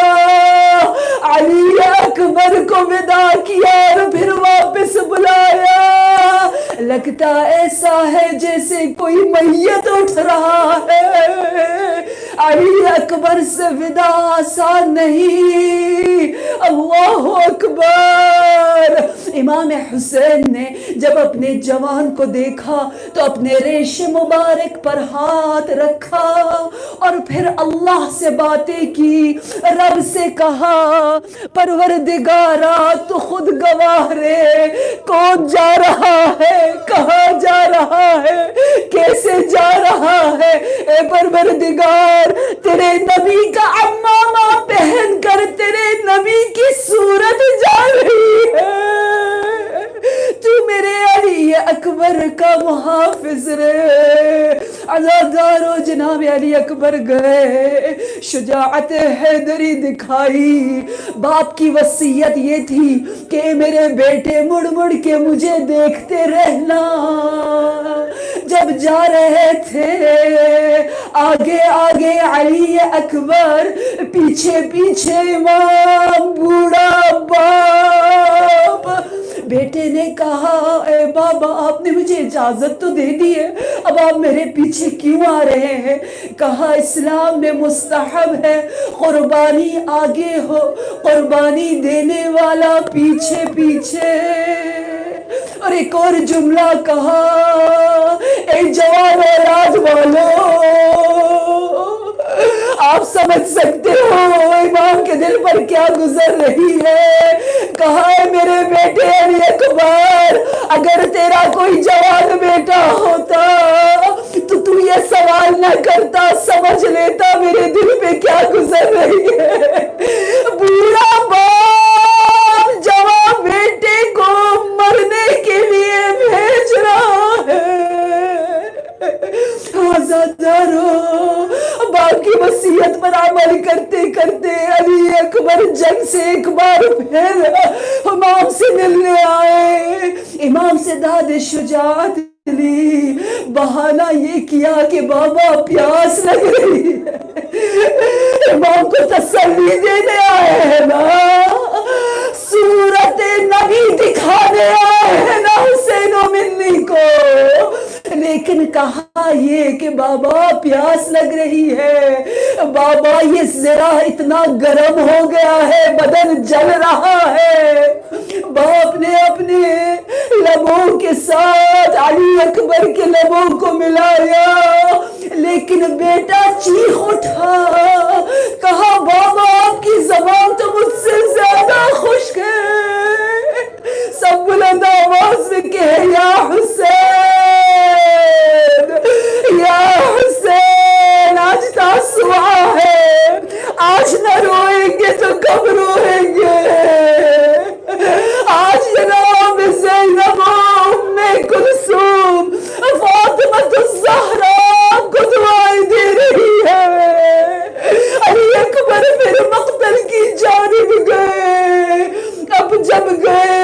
علی اکبر کو ودا کیا اور پھر واپس بلایا، لگتا ایسا ہے جیسے کوئی میت اٹھ رہا ہے، علی اکبر سے ودا آسان نہیں، اللہ اکبر۔ امام حسین نے جب اپنے جوان کو دیکھا تو اپنے ریش مبارک پر ہاتھ رکھا اور پھر اللہ سے باتیں کی، رب سے کہا پروردگارا تو خود گواہ رے، کون جا رہا ہے، کہاں جا رہا ہے، کیسے جا رہا ہے، اے پروردگار تیرے نبی کا عمامہ پہن کر تیرے نبی کی صورت جا رہی ہے، تو میرے علی اکبر کا محافظ رے۔ عزادارو جناب علی اکبر گئے، شجاعت حیدری دکھائی، باپ کی وصیت یہ تھی کہ میرے بیٹے مڑ مڑ کے مجھے دیکھتے رہنا، جب جا رہے تھے آگے آگے علی اکبر، پیچھے پیچھے امام بوڑھا باپ۔ بیٹے نے کہا اے بابا آپ نے مجھے اجازت تو دے دی ہے، اب آپ میرے پیچھے کیوں آ رہے ہیں؟ کہا اسلام میں مستحب ہے قربانی آگے ہو، قربانی دینے والا پیچھے پیچھے۔ اور ایک اور جملہ کہا، اے جوان اولاد والو، آپ سمجھ سکتے ہو امام کے دل پر کیا گزر رہی ہے۔ کہا ہے میرے بیٹے علی اکبر، اگر تیرا کوئی جوان بیٹا ہوتا تو یہ سوال نہ کرتا، سمجھ لیتا میرے دل پہ کیا گزر رہی ہے۔ بوڑھا باپ جوان بیٹے کو مرنے کے لیے بھیج رہا ہے۔ آزادارو، باپ کی وصیت پر عمل کرتے کرتے علی اکبر جنگ سے ایک بار پھر امام سے ملنے آئے، امام سے داد شجاعت لی، بہانہ یہ کیا کہ بابا پیاس لگ رہی ہے، امام کو تسلی دینے آئے ہیں نا، صورت نبی دکھانے آئے ہیں نا حسین و منی کو، لیکن کہا یہ کہ بابا پیاس لگ رہی ہے، بابا یہ ذرا اتنا گرم ہو گیا ہے، بدن جل رہا ہے۔ باپ نے اپنے لبوں کے ساتھ علی اکبر کے لبوں کو ملایا، لیکن بیٹا چیخ اٹھا، کہا بابا آپ کی زبان تو مجھ سے زیادہ خشک ہے۔ سب بلند آواز میں کہے یا حسین، یا حسین، آج تاسوعا ہے، آج نہ روئیں گے تو کب روئیں گے؟ آج جناب زینب ام کلثوم فاطمہ الزہرا کو دعائیں دے رہی ہے۔ علی اکبر پھر مقتل کی جانب گئے، اب جب گئے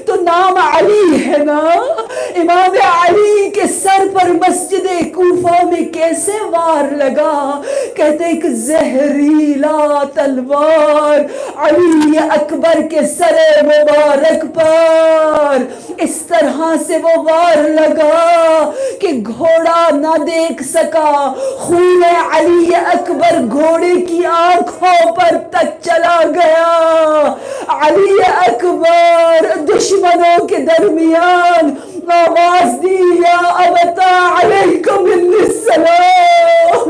تو نام علی ہے نا، امام علی کے سر پر مسجد کوفہ میں کیسے وار لگا، کہتے ایک زہریلا تلوار علی اکبر کے سر مبارک پر اس طرح سے وہ وار لگا کہ گھوڑا نہ دیکھ سکا، خون علی اکبر گھوڑے کی آنکھوں پر تک چلا گیا۔ علی اکبر دشمنوں کے درمیان آواز دی، یا ابتا علیکم السلام،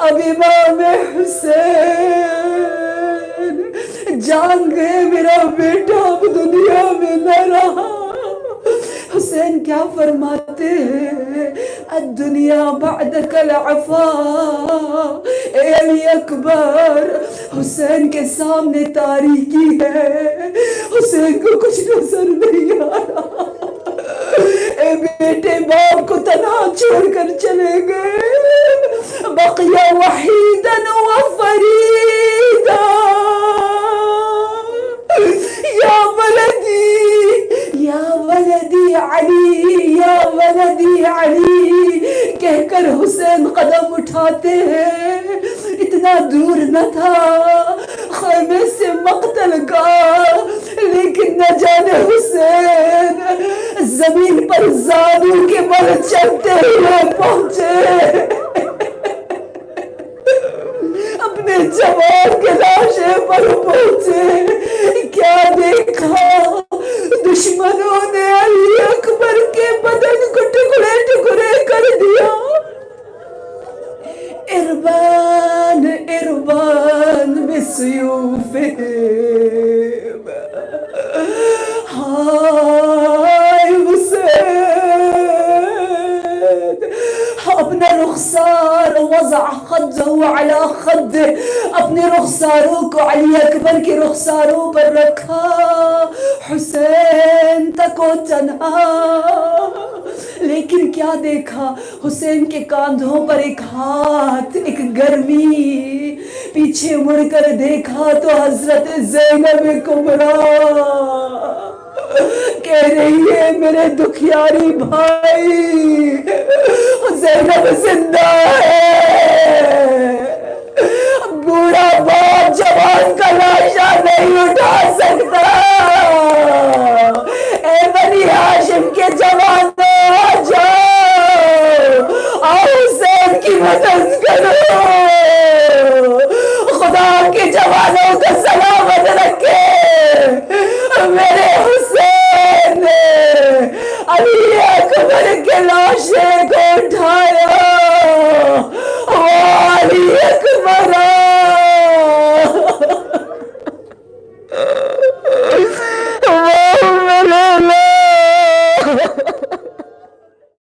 اب امام حسین جان گئے، میرا بیٹا اب دنیا میں نہ رہا۔ حسین کیا فرماتے ہیں، الدنیا بعدک العفا، اے علی اکبر حسین کے سامنے تاریکی ہے، حسین کو کچھ نظر نہیں آ رہا، اے بیٹے باپ کو تنہا چھوڑ کر چلے گئے، بقی وحیدا و فریدا، یا ولدی یا ولدی علی، یا ولدی علی کہہ کر حسین قدم اٹھاتے ہیں۔ اتنا دور نہ تھا خیمے سے مقتل کا، لیکن نہ جانے حسین زمین پر زانوں کے بل چلتے ہوئے پہنچے، اپنے جوان کے لاشے پر پہنچے، کیا دیکھا، دشمنوں نے علی اکبر کے بدن کو ٹکڑے ٹکڑے کر دیا۔ اربان اربان بسیوفہم، ہائے حسین، اپنا رخسار وضع خدہ علی خدہ، اپنے رخساروں کو علی اکبر کے رخساروں پر رکھا، حسین تک و تنہا، لیکن کیا دیکھا، حسین کے کاندھوں پر ایک ہاتھ، ایک گرمی، پیچھے مڑ کر دیکھا تو حضرت زینب کبریٰ کہہ رہی ہے میرے دکھیاری بھائی زینب زندہ ہے، بوڑھا باپ جوان کا لاشا نہیں اٹھا سکتا، اے بنی ہاشم کے جوانوں آ جاؤ، آؤ حسین کی مدد کرو، خدا کے جوانوں کا سلامت رکھے، میرے حسین مرا